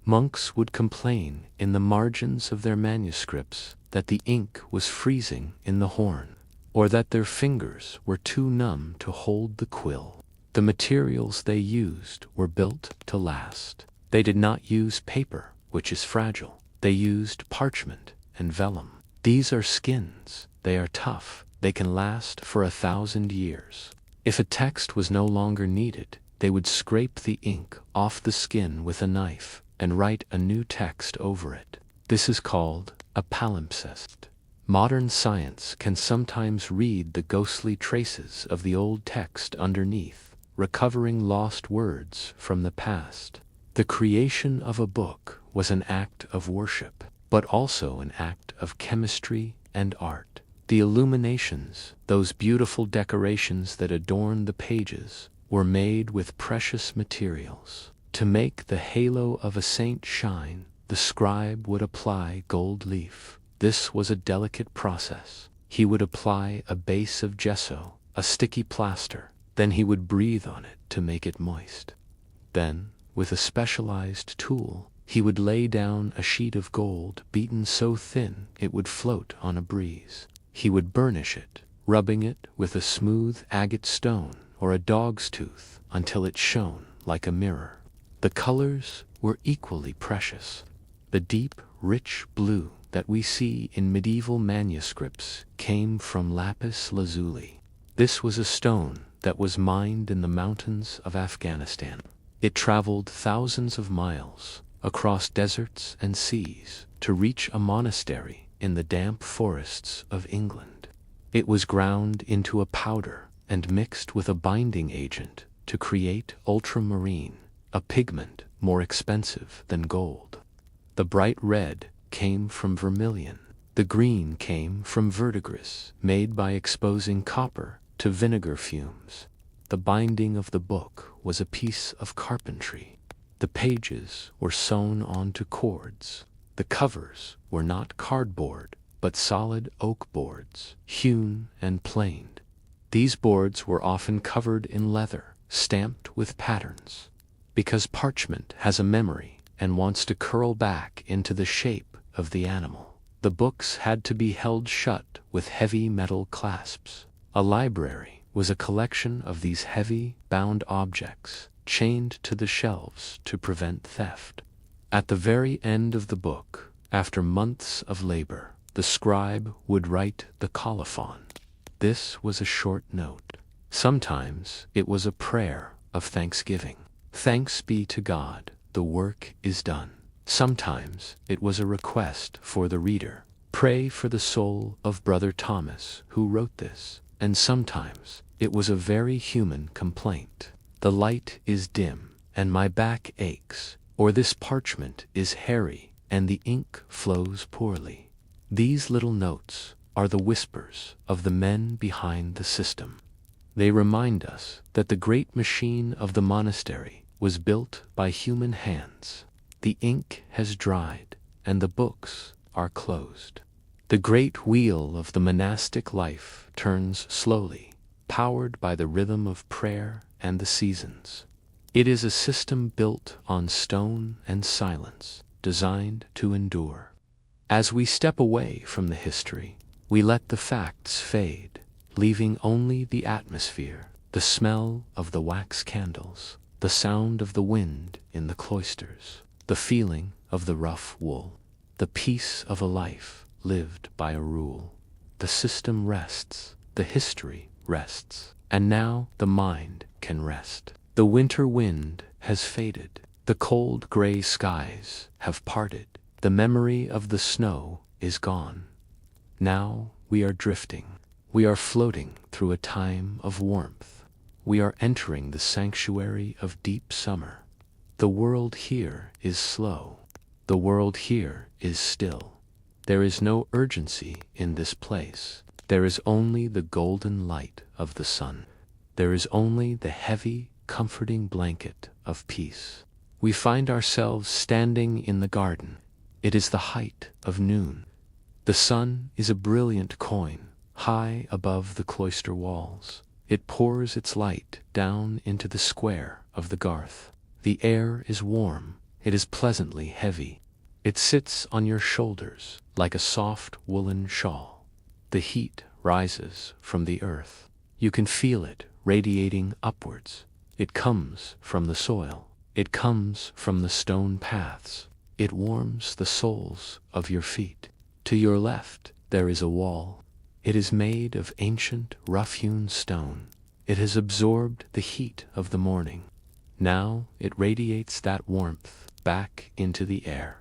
Monks would complain in the margins of their manuscripts that the ink was freezing in the horn, or that their fingers were too numb to hold the quill. The materials they used were built to last. They did not use paper, which is fragile. They used parchment and vellum. These are skins. They are tough. They can last for 1,000 years. If a text was no longer needed, they would scrape the ink off the skin with a knife and write a new text over it. This is called a palimpsest. Modern science can sometimes read the ghostly traces of the old text underneath, recovering lost words from the past. The creation of a book was an act of worship, but also an act of chemistry and art. The illuminations, those beautiful decorations that adorn the pages, were made with precious materials. To make the halo of a saint shine, the scribe would apply gold leaf. This was a delicate process. He would apply a base of gesso, a sticky plaster, then he would breathe on it to make it moist. Then, with a specialized tool, he would lay down a sheet of gold beaten so thin it would float on a breeze. He would burnish it, rubbing it with a smooth agate stone or a dog's tooth until it shone like a mirror. The colors were equally precious. The deep, rich blue that we see in medieval manuscripts came from lapis lazuli. This was a stone that was mined in the mountains of Afghanistan. It traveled thousands of miles across deserts and seas to reach a monastery in the damp forests of England. It was ground into a powder and mixed with a binding agent to create ultramarine, a pigment more expensive than gold. The bright red came from vermilion. The green came from verdigris, made by exposing copper to vinegar fumes. The binding of the book was a piece of carpentry. The pages were sewn onto cords. The covers were not cardboard, but solid oak boards, hewn and planed. These boards were often covered in leather, stamped with patterns. Because parchment has a memory and wants to curl back into the shape of the animal, the books had to be held shut with heavy metal clasps. A library was a collection of these heavy, bound objects, chained to the shelves to prevent theft. At the very end of the book, after months of labor, the scribe would write the colophon. This was a short note. Sometimes it was a prayer of thanksgiving. Thanks be to God, the work is done. Sometimes it was a request for the reader. Pray for the soul of Brother Thomas who wrote this. And sometimes it was a very human complaint. The light is dim, and my back aches, or this parchment is hairy, and the ink flows poorly. These little notes are the whispers of the men behind the system. They remind us that the great machine of the monastery was built by human hands. The ink has dried, and the books are closed. The great wheel of the monastic life turns slowly, powered by the rhythm of prayer and the seasons. It is a system built on stone and silence, designed to endure. As we step away from the history, we let the facts fade, leaving only the atmosphere, the smell of the wax candles, the sound of the wind in the cloisters, the feeling of the rough wool, the peace of a life lived by a rule. The system rests, the history rests, and now the mind can rest. The winter wind has faded, the cold gray skies have parted, the memory of the snow is gone. Now we are drifting, we are floating through a time of warmth. We are entering the sanctuary of deep summer. The world here is slow, the world here is still. There is no urgency in this place. There is only the golden light of the sun. There is only the heavy, comforting blanket of peace. We find ourselves standing in the garden. It is the height of noon. The sun is a brilliant coin, high above the cloister walls. It pours its light down into the square of the garth. The air is warm. It is pleasantly heavy. It sits on your shoulders like a soft woolen shawl. The heat rises from the earth. You can feel it radiating upwards. It comes from the soil. It comes from the stone paths. It warms the soles of your feet. To your left there is a wall. It is made of ancient, rough-hewn stone. It has absorbed the heat of the morning. Now it radiates that warmth back into the air.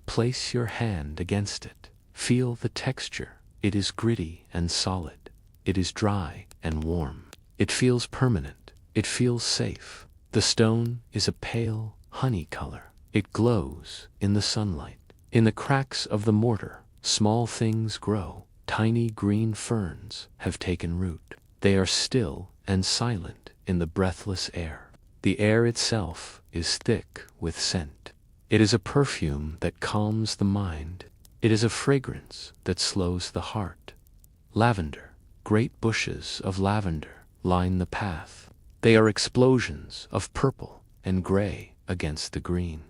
Place your hand against it. Feel the texture. It is gritty and solid. It is dry and warm. It feels permanent. It feels safe. The stone is a pale honey color. It glows in the sunlight. In the cracks of the mortar, small things grow. Tiny green ferns have taken root. They are still and silent in the breathless air. The air itself is thick with scent. It is a perfume that calms the mind. It is a fragrance that slows the heart. Lavender, great bushes of lavender line the path. They are explosions of purple and gray against the green.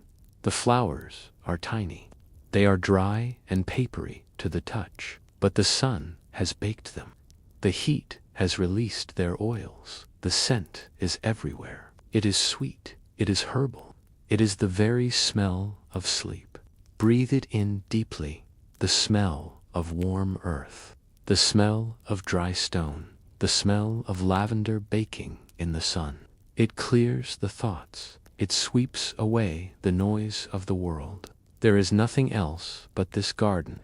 The flowers are tiny. They are dry and papery to the touch, but the sun has baked them. The heat has released their oils. The scent is everywhere. It is sweet. It is herbal. It is the very smell of sleep. Breathe it in deeply. The smell of warm earth. The smell of dry stone. The smell of lavender baking in the sun. It clears the thoughts. It sweeps away the noise of the world. There is nothing else but this garden.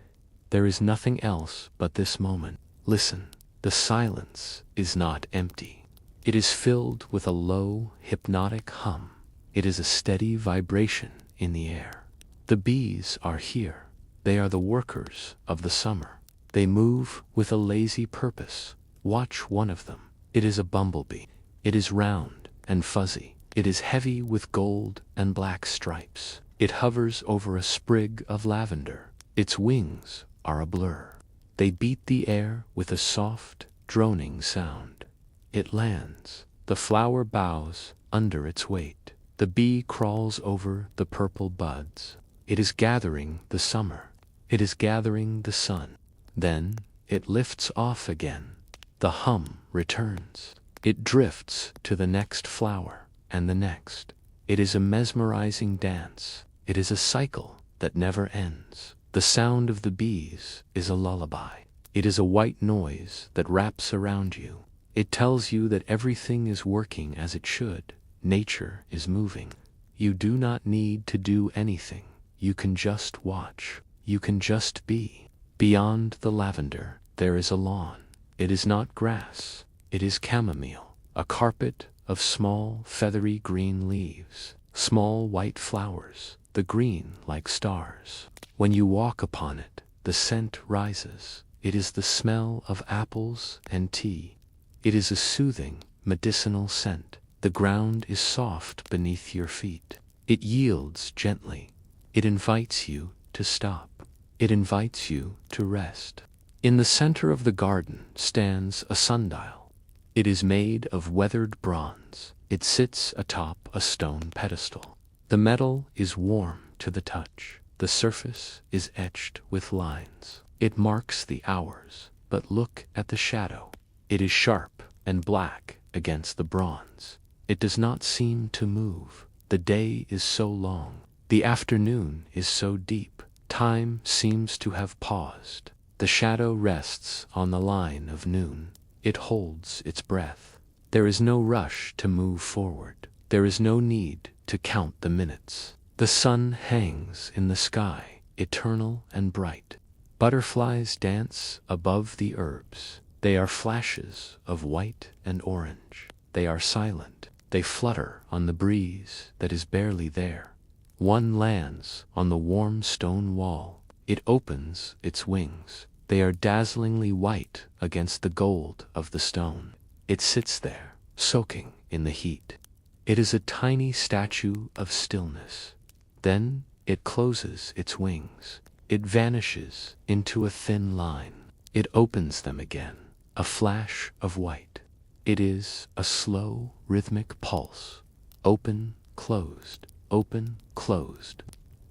There is nothing else but this moment. Listen, the silence is not empty. It is filled with a low, hypnotic hum. It is a steady vibration in the air. The bees are here. They are the workers of the summer. They move with a lazy purpose. Watch one of them. It is a bumblebee. It is round and fuzzy. It is heavy with gold and black stripes. It hovers over a sprig of lavender. Its wings are a blur. They beat the air with a soft, droning sound. It lands. The flower bows under its weight. The bee crawls over the purple buds. It is gathering the summer. It is gathering the sun. Then it lifts off again. The hum returns. It drifts to the next flower and the next. It is a mesmerizing dance. It is a cycle that never ends. The sound of the bees is a lullaby. It is a white noise that wraps around you. It tells you that everything is working as it should. Nature is moving. You do not need to do anything. You can just watch. You can just be. Beyond the lavender, there is a lawn. It is not grass. It is chamomile, a carpet of small, feathery green leaves, small white flowers, the green like stars. When you walk upon it, the scent rises. It is the smell of apples and tea. It is a soothing, medicinal scent. The ground is soft beneath your feet. It yields gently. It invites you to stop. It invites you to rest. In the center of the garden stands a sundial. It is made of weathered bronze. It sits atop a stone pedestal. The metal is warm to the touch. The surface is etched with lines. It marks the hours, but look at the shadow. It is sharp and black against the bronze. It does not seem to move. The day is so long. The afternoon is so deep. Time seems to have paused. The shadow rests on the line of noon. It holds its breath. There is no rush to move forward. There is no need to count the minutes. The sun hangs in the sky, eternal and bright. Butterflies dance above the herbs. They are flashes of white and orange. They are silent. They flutter on the breeze that is barely there. One lands on the warm stone wall. It opens its wings. They are dazzlingly white against the gold of the stone. It sits there, soaking in the heat. It is a tiny statue of stillness. Then it closes its wings. It vanishes into a thin line. It opens them again, a flash of white. It is a slow, rhythmic pulse. Open, closed, open, closed.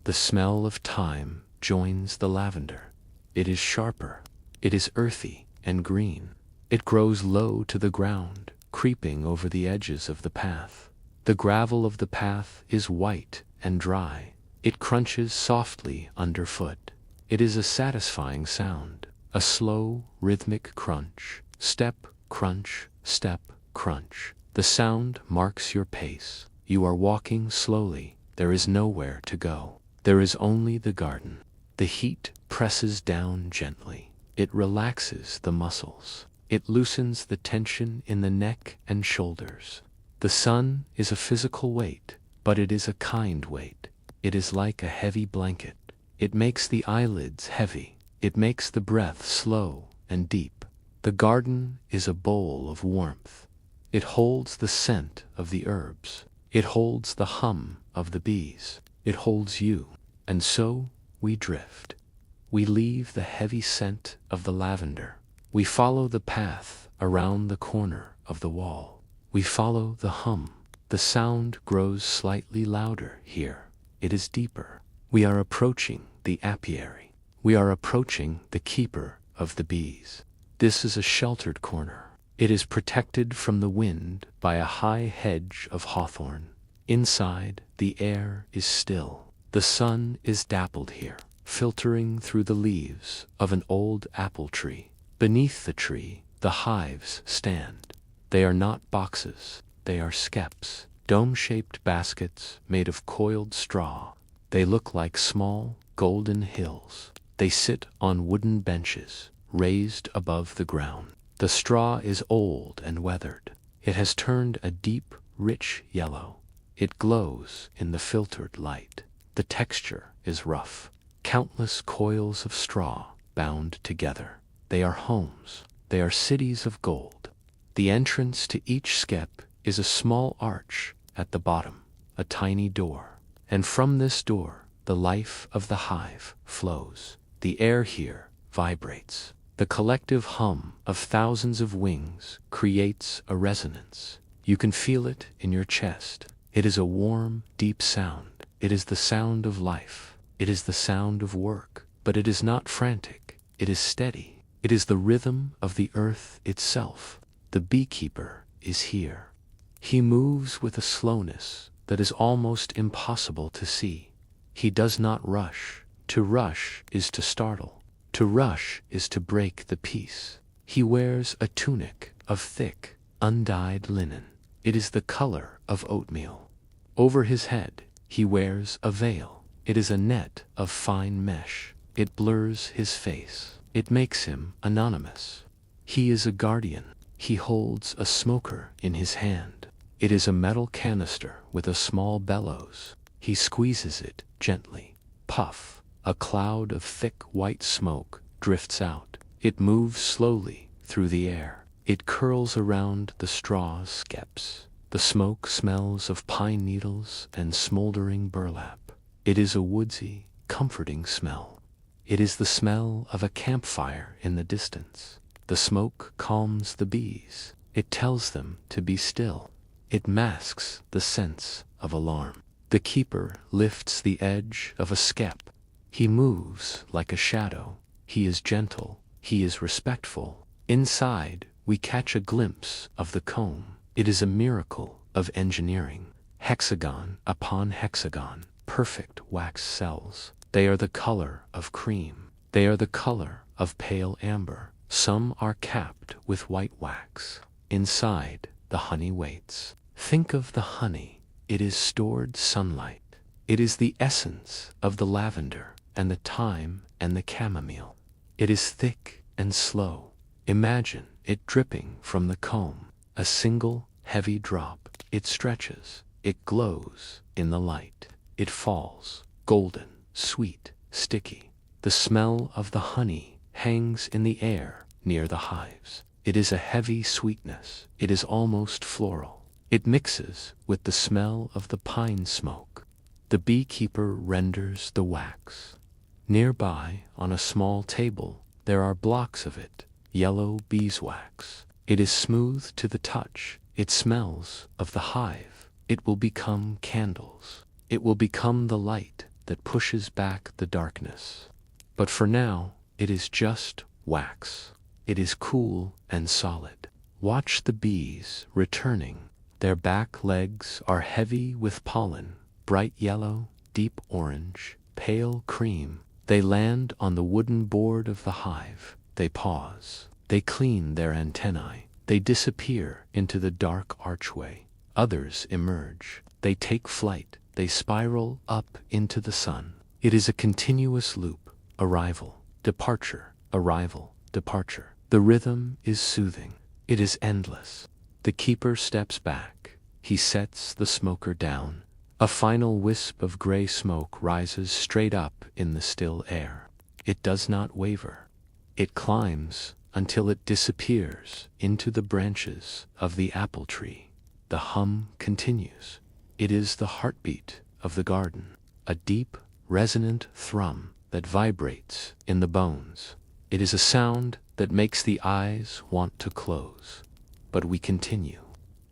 The smell of time joins the lavender. It is sharper. It is earthy and green. It grows low to the ground, creeping over the edges of the path. The gravel of the path is white and dry. It crunches softly underfoot. It is a satisfying sound, a slow, rhythmic crunch. Step, crunch, step, crunch. The sound marks your pace. You are walking slowly. There is nowhere to go. There is only the garden. The heat presses down gently. It relaxes the muscles. It loosens the tension in the neck and shoulders. The sun is a physical weight, but it is a kind weight. It is like a heavy blanket. It makes the eyelids heavy. It makes the breath slow and deep. The garden is a bowl of warmth. It holds the scent of the herbs. It holds the hum of the bees. It holds you. And so we drift. We leave the heavy scent of the lavender. We follow the path around the corner of the wall. We follow the hum. The sound grows slightly louder here. It is deeper. We are approaching the apiary. We are approaching the keeper of the bees. This is a sheltered corner. It is protected from the wind by a high hedge of hawthorn. Inside, the air is still. The sun is dappled here, filtering through the leaves of an old apple tree. Beneath the tree, the hives stand. They are not boxes. They are skeps, dome-shaped baskets made of coiled straw. They look like small, golden hills. They sit on wooden benches, raised above the ground. The straw is old and weathered. It has turned a deep, rich yellow. It glows in the filtered light. The texture is rough. Countless coils of straw bound together. They are homes. They are cities of gold. The entrance to each skep is a small arch at the bottom, a tiny door. And from this door, the life of the hive flows. The air here vibrates. The collective hum of thousands of wings creates a resonance. You can feel it in your chest. It is a warm, deep sound. It is the sound of life. It is the sound of work. But it is not frantic. It is steady. It is the rhythm of the earth itself. The beekeeper is here. He moves with a slowness that is almost impossible to see. He does not rush. To rush is to startle. To rush is to break the peace. He wears a tunic of thick, undyed linen. It is the color of oatmeal. Over his head, he wears a veil. It is a net of fine mesh. It blurs his face. It makes him anonymous. He is a guardian. He holds a smoker in his hand. It is a metal canister with a small bellows. He squeezes it gently. Puff. A cloud of thick white smoke drifts out. It moves slowly through the air. It curls around the straw skeps. The smoke smells of pine needles and smoldering burlap. It is a woodsy, comforting smell. It is the smell of a campfire in the distance. The smoke calms the bees. It tells them to be still. It masks the sense of alarm. The keeper lifts the edge of a skep. He moves like a shadow. He is gentle. He is respectful. Inside, we catch a glimpse of the comb. It is a miracle of engineering. Hexagon upon hexagon, perfect wax cells. They are the color of cream. They are the color of pale amber. Some are capped with white wax. Inside, the honey waits. Think of the honey. It is stored sunlight. It is the essence of the lavender and the thyme and the chamomile. It is thick and slow. Imagine it dripping from the comb. A single heavy drop. It stretches. It glows in the light. It falls, golden, sweet, sticky. The smell of the honey hangs in the air near the hives. It is a heavy sweetness. It is almost floral. It mixes with the smell of the pine smoke. The beekeeper renders the wax. Nearby, on a small table, there are blocks of it, yellow beeswax. It is smooth to the touch. It smells of the hive. It will become candles. It will become the light that pushes back the darkness. But for now, it is just wax. It is cool and solid. Watch the bees returning. Their back legs are heavy with pollen, bright yellow, deep orange, pale cream. They land on the wooden board of the hive. They pause. They clean their antennae. They disappear into the dark archway. Others emerge. They take flight. They spiral up into the sun. It is a continuous loop. Arrival, departure, arrival, departure. The rhythm is soothing. It is endless. The keeper steps back. He sets the smoker down. A final wisp of gray smoke rises straight up in the still air. It does not waver. It climbs until it disappears into the branches of the apple tree. The hum continues. It is the heartbeat of the garden, a deep, resonant thrum that vibrates in the bones. It is a sound that makes the eyes want to close. But we continue.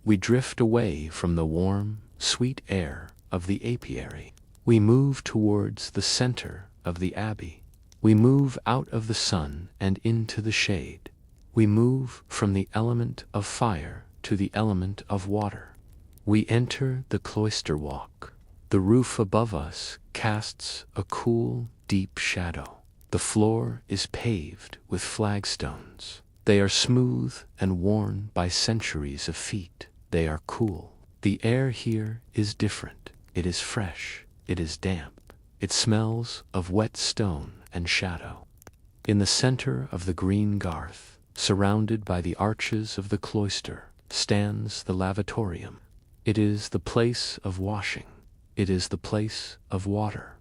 We drift away from the warm, sweet air of the apiary. We move towards the center of the abbey. We move out of the sun and into the shade. We move from the element of fire to the element of water. We enter the cloister walk. The roof above us casts a cool, deep shadow. The floor is paved with flagstones. They are smooth and worn by centuries of feet. They are cool. The air here is different. It is fresh. It is damp. It smells of wet stone and shadow. In the center of the green garth, surrounded by the arches of the cloister, stands the lavatorium. It is the place of washing. It is the place of water.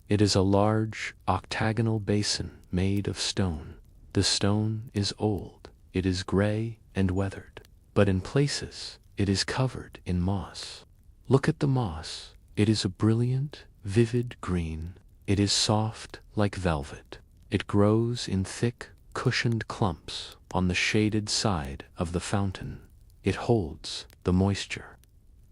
It is a large, octagonal basin made of stone. The stone is old. It is gray and weathered. But in places, it is covered in moss. Look at the moss. It is a brilliant, vivid green. It is soft like velvet. It grows in thick, cushioned clumps on the shaded side of the fountain. It holds the moisture.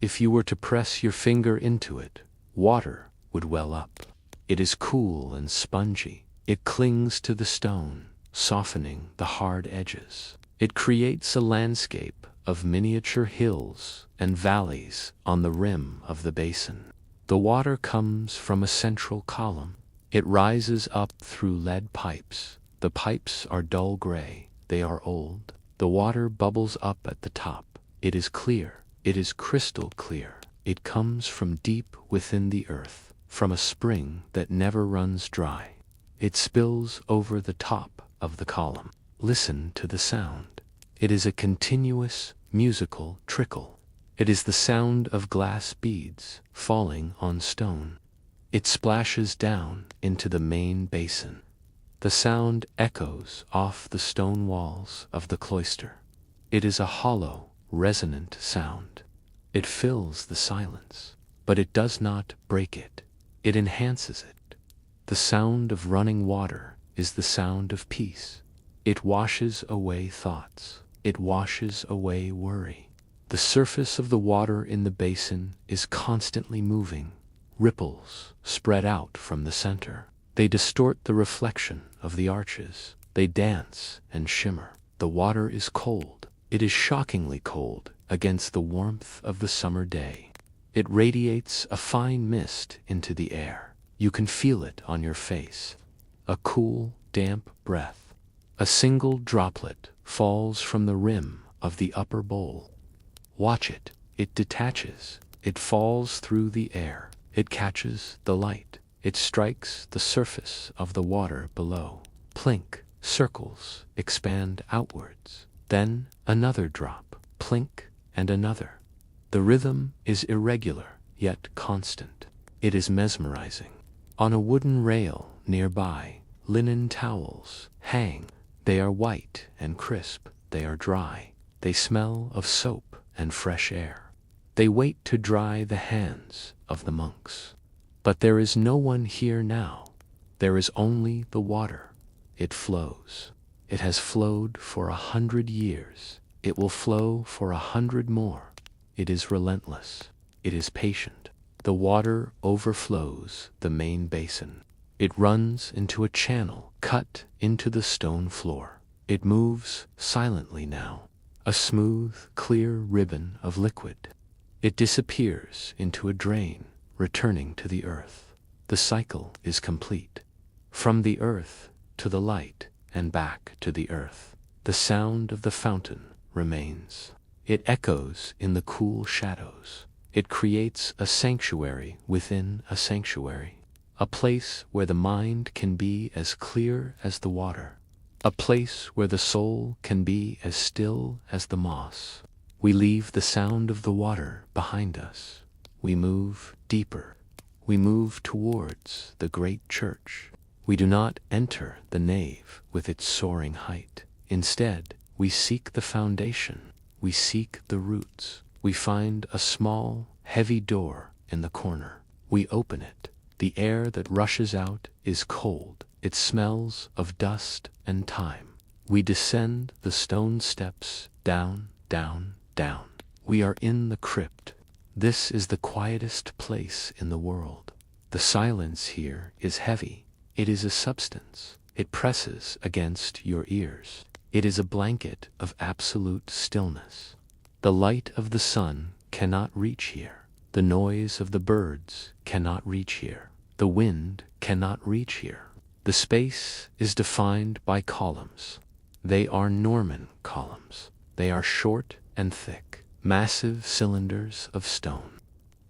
If you were to press your finger into it, water would well up. It is cool and spongy. It clings to the stone, softening the hard edges. It creates a landscape of miniature hills and valleys on the rim of the basin. The water comes from a central column. It rises up through lead pipes. The pipes are dull gray. They are old. The water bubbles up at the top. It is clear. It is crystal clear. It comes from deep within the earth, from a spring that never runs dry. It spills over the top of the column. Listen to the sound. It is a continuous, musical trickle. It is the sound of glass beads falling on stone. It splashes down into the main basin. The sound echoes off the stone walls of the cloister. It is a hollow, resonant sound. It fills the silence, but it does not break it. It enhances it. The sound of running water is the sound of peace. It washes away thoughts. It washes away worry. The surface of the water in the basin is constantly moving. Ripples spread out from the center. They distort the reflection of the arches. They dance and shimmer. The water is cold. It is shockingly cold against the warmth of the summer day. It radiates a fine mist into the air. You can feel it on your face. A cool, damp breath. A single droplet falls from the rim of the upper bowl. Watch it. It detaches. It falls through the air. It catches the light. It strikes the surface of the water below. Plink. Circles expand outwards. Then another drop. Plink and another. The rhythm is irregular, yet constant. It is mesmerizing. On a wooden rail nearby, linen towels hang. They are white and crisp. They are dry. They smell of soap and fresh air. They wait to dry the hands of the monks. But there is no one here now. There is only the water. It flows. It has flowed for 100 years. It will flow for 100 more. It is relentless. It is patient. The water overflows the main basin. It runs into a channel cut into the stone floor. It moves silently now, a smooth, clear ribbon of liquid. It disappears into a drain, returning to the earth. The cycle is complete. From the earth to the light and back to the earth. The sound of the fountain remains. It echoes in the cool shadows. It creates a sanctuary within a sanctuary. A place where the mind can be as clear as the water. A place where the soul can be as still as the moss. We leave the sound of the water behind us. We move deeper. We move towards the great church. We do not enter the nave with its soaring height. Instead, we seek the foundation. We seek the roots. We find a small, heavy door in the corner. We open it. The air that rushes out is cold. It smells of dust and time. We descend the stone steps, down, down, down. We are in the crypt. This is the quietest place in the world. The silence here is heavy. It is a substance. It presses against your ears. It is a blanket of absolute stillness. The light of the sun cannot reach here. The noise of the birds cannot reach here. The wind cannot reach here. The space is defined by columns. They are Norman columns. They are short and thick, massive cylinders of stone.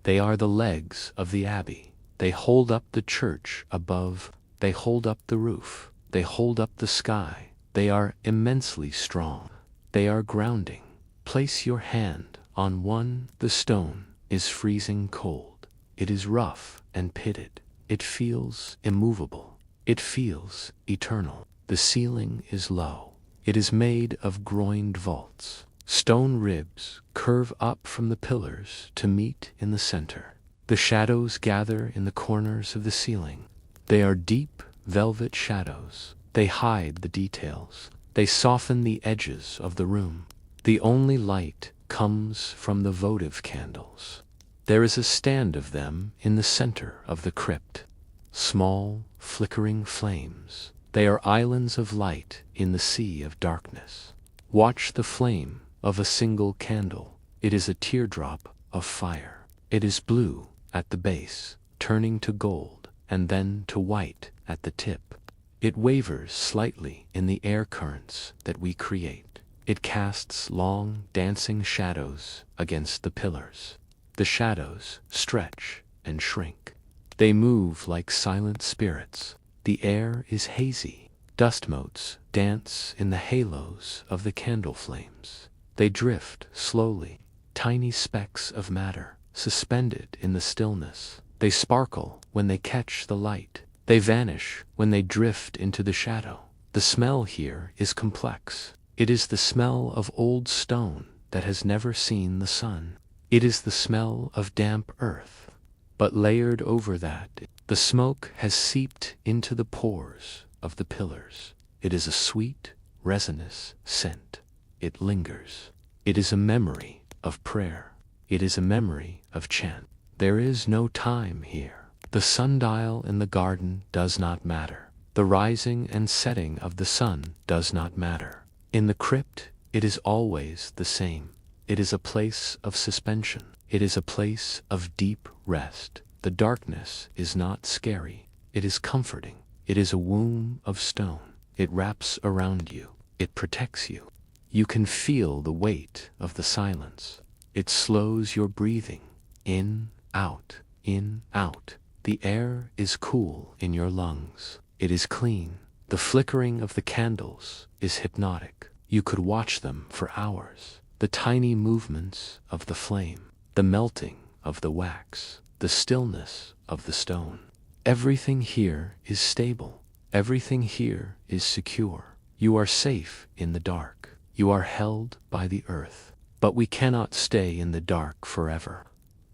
They are the legs of the abbey. They hold up the church above. They hold up the roof. They hold up the sky. They are immensely strong. They are grounding. Place your hand on one. The stone is freezing cold. It is rough and pitted. It feels immovable. It feels eternal. The ceiling is low. It is made of groined vaults. Stone ribs curve up from the pillars to meet in the center. The shadows gather in the corners of the ceiling. They are deep, velvet shadows. They hide the details. They soften the edges of the room. The only light comes from the votive candles. There is a stand of them in the center of the crypt. Small, flickering flames. They are islands of light in the sea of darkness. Watch the flame of a single candle. It is a teardrop of fire. It is blue at the base, turning to gold, and then to white at the tip. It wavers slightly in the air currents that we create. It casts long, dancing shadows against the pillars. The shadows stretch and shrink. They move like silent spirits. The air is hazy. Dust motes dance in the halos of the candle flames. They drift slowly, tiny specks of matter, suspended in the stillness. They sparkle when they catch the light. They vanish when they drift into the shadow. The smell here is complex. It is the smell of old stone that has never seen the sun. It is the smell of damp earth. But layered over that, the smoke has seeped into the pores of the pillars. It is a sweet, resinous scent. It lingers. It is a memory of prayer. It is a memory of chant. There is no time here. The sundial in the garden does not matter. The rising and setting of the sun does not matter. In the crypt, it is always the same. It is a place of suspension. It is a place of deep rest. The darkness is not scary. It is comforting. It is a womb of stone. It wraps around you. It protects you. You can feel the weight of the silence. It slows your breathing. In, out, in, out. The air is cool in your lungs. It is clean. The flickering of the candles is hypnotic. You could watch them for hours. The tiny movements of the flame, the melting of the wax, the stillness of the stone. Everything here is stable. Everything here is secure. You are safe in the dark. You are held by the earth. But we cannot stay in the dark forever.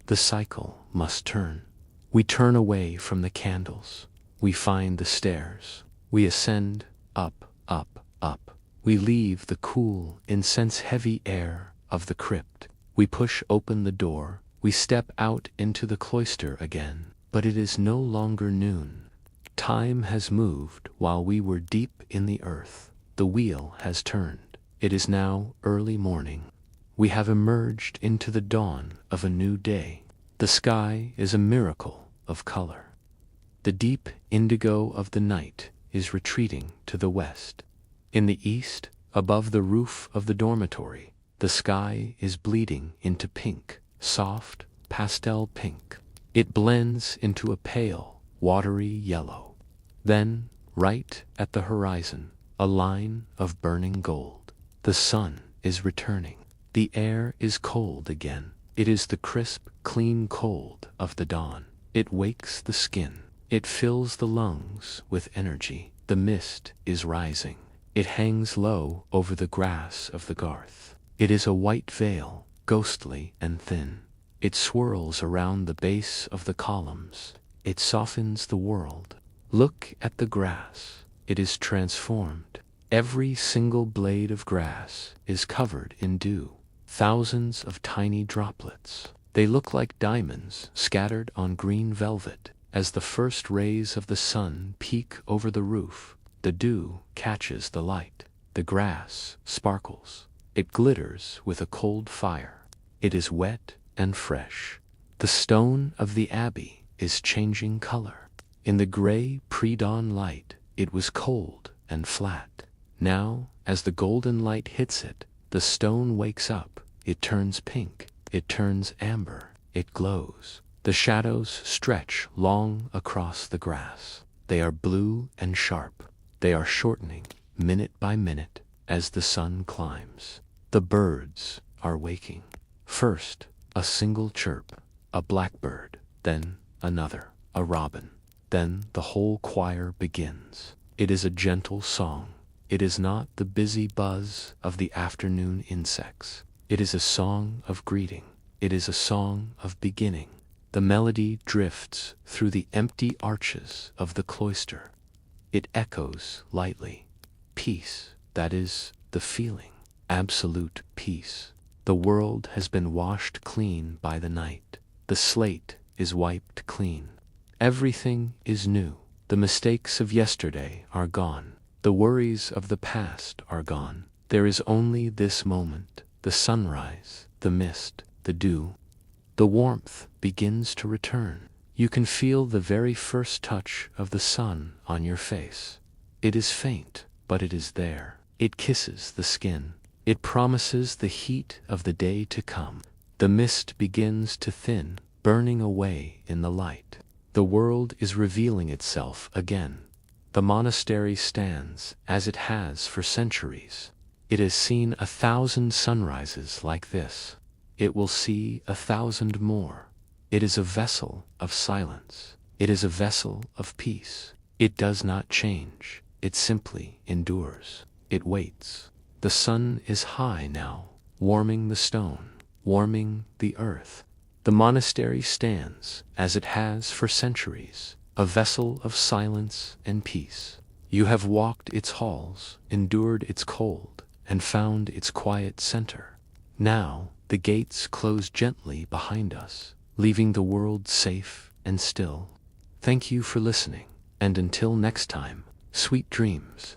The cycle must turn. We turn away from the candles. We find the stairs. We ascend, up, up, up. We leave the cool, incense-heavy air of the crypt. We push open the door. We step out into the cloister again. But it is no longer noon. Time has moved while we were deep in the earth. The wheel has turned. It is now early morning. We have emerged into the dawn of a new day. The sky is a miracle of color. The deep indigo of the night is retreating to the west. In the east, above the roof of the dormitory, the sky is bleeding into pink, soft, pastel pink. It blends into a pale, watery yellow. Then, right at the horizon, a line of burning gold. The sun is returning. The air is cold again. It is the crisp, clean cold of the dawn. It wakes the skin. It fills the lungs with energy. The mist is rising. It hangs low over the grass of the garth. It is a white veil, ghostly and thin. It swirls around the base of the columns. It softens the world. Look at the grass. It is transformed. Every single blade of grass is covered in dew. Thousands of tiny droplets. They look like diamonds scattered on green velvet. As the first rays of the sun peek over the roof, the dew catches the light. The grass sparkles. It glitters with a cold fire. It is wet and fresh. The stone of the abbey is changing color. In the gray pre-dawn light, it was cold and flat. Now, as the golden light hits it, the stone wakes up. It turns pink. It turns amber. It glows. The shadows stretch long across the grass. They are blue and sharp. They are shortening, minute by minute, as the sun climbs. The birds are waking. First, a single chirp, a blackbird, then another, a robin. Then the whole choir begins. It is a gentle song. It is not the busy buzz of the afternoon insects. It is a song of greeting. It is a song of beginning. The melody drifts through the empty arches of the cloister. It echoes lightly. Peace, that is the feeling. Absolute peace. The world has been washed clean by the night. The slate is wiped clean. Everything is new. The mistakes of yesterday are gone. The worries of the past are gone. There is only this moment, the sunrise, the mist, the dew. The warmth begins to return. You can feel the very first touch of the sun on your face. It is faint, but it is there. It kisses the skin. It promises the heat of the day to come. The mist begins to thin, burning away in the light. The world is revealing itself again. The monastery stands as it has for centuries. It has seen 1,000 sunrises like this. It will see 1,000 more. It is a vessel of silence. It is a vessel of peace. It does not change. It simply endures. It waits. The sun is high now, warming the stone, warming the earth. The monastery stands, as it has for centuries, a vessel of silence and peace. You have walked its halls, endured its cold, and found its quiet center. Now, the gates close gently behind us, leaving the world safe and still. Thank you for listening, and until next time, sweet dreams.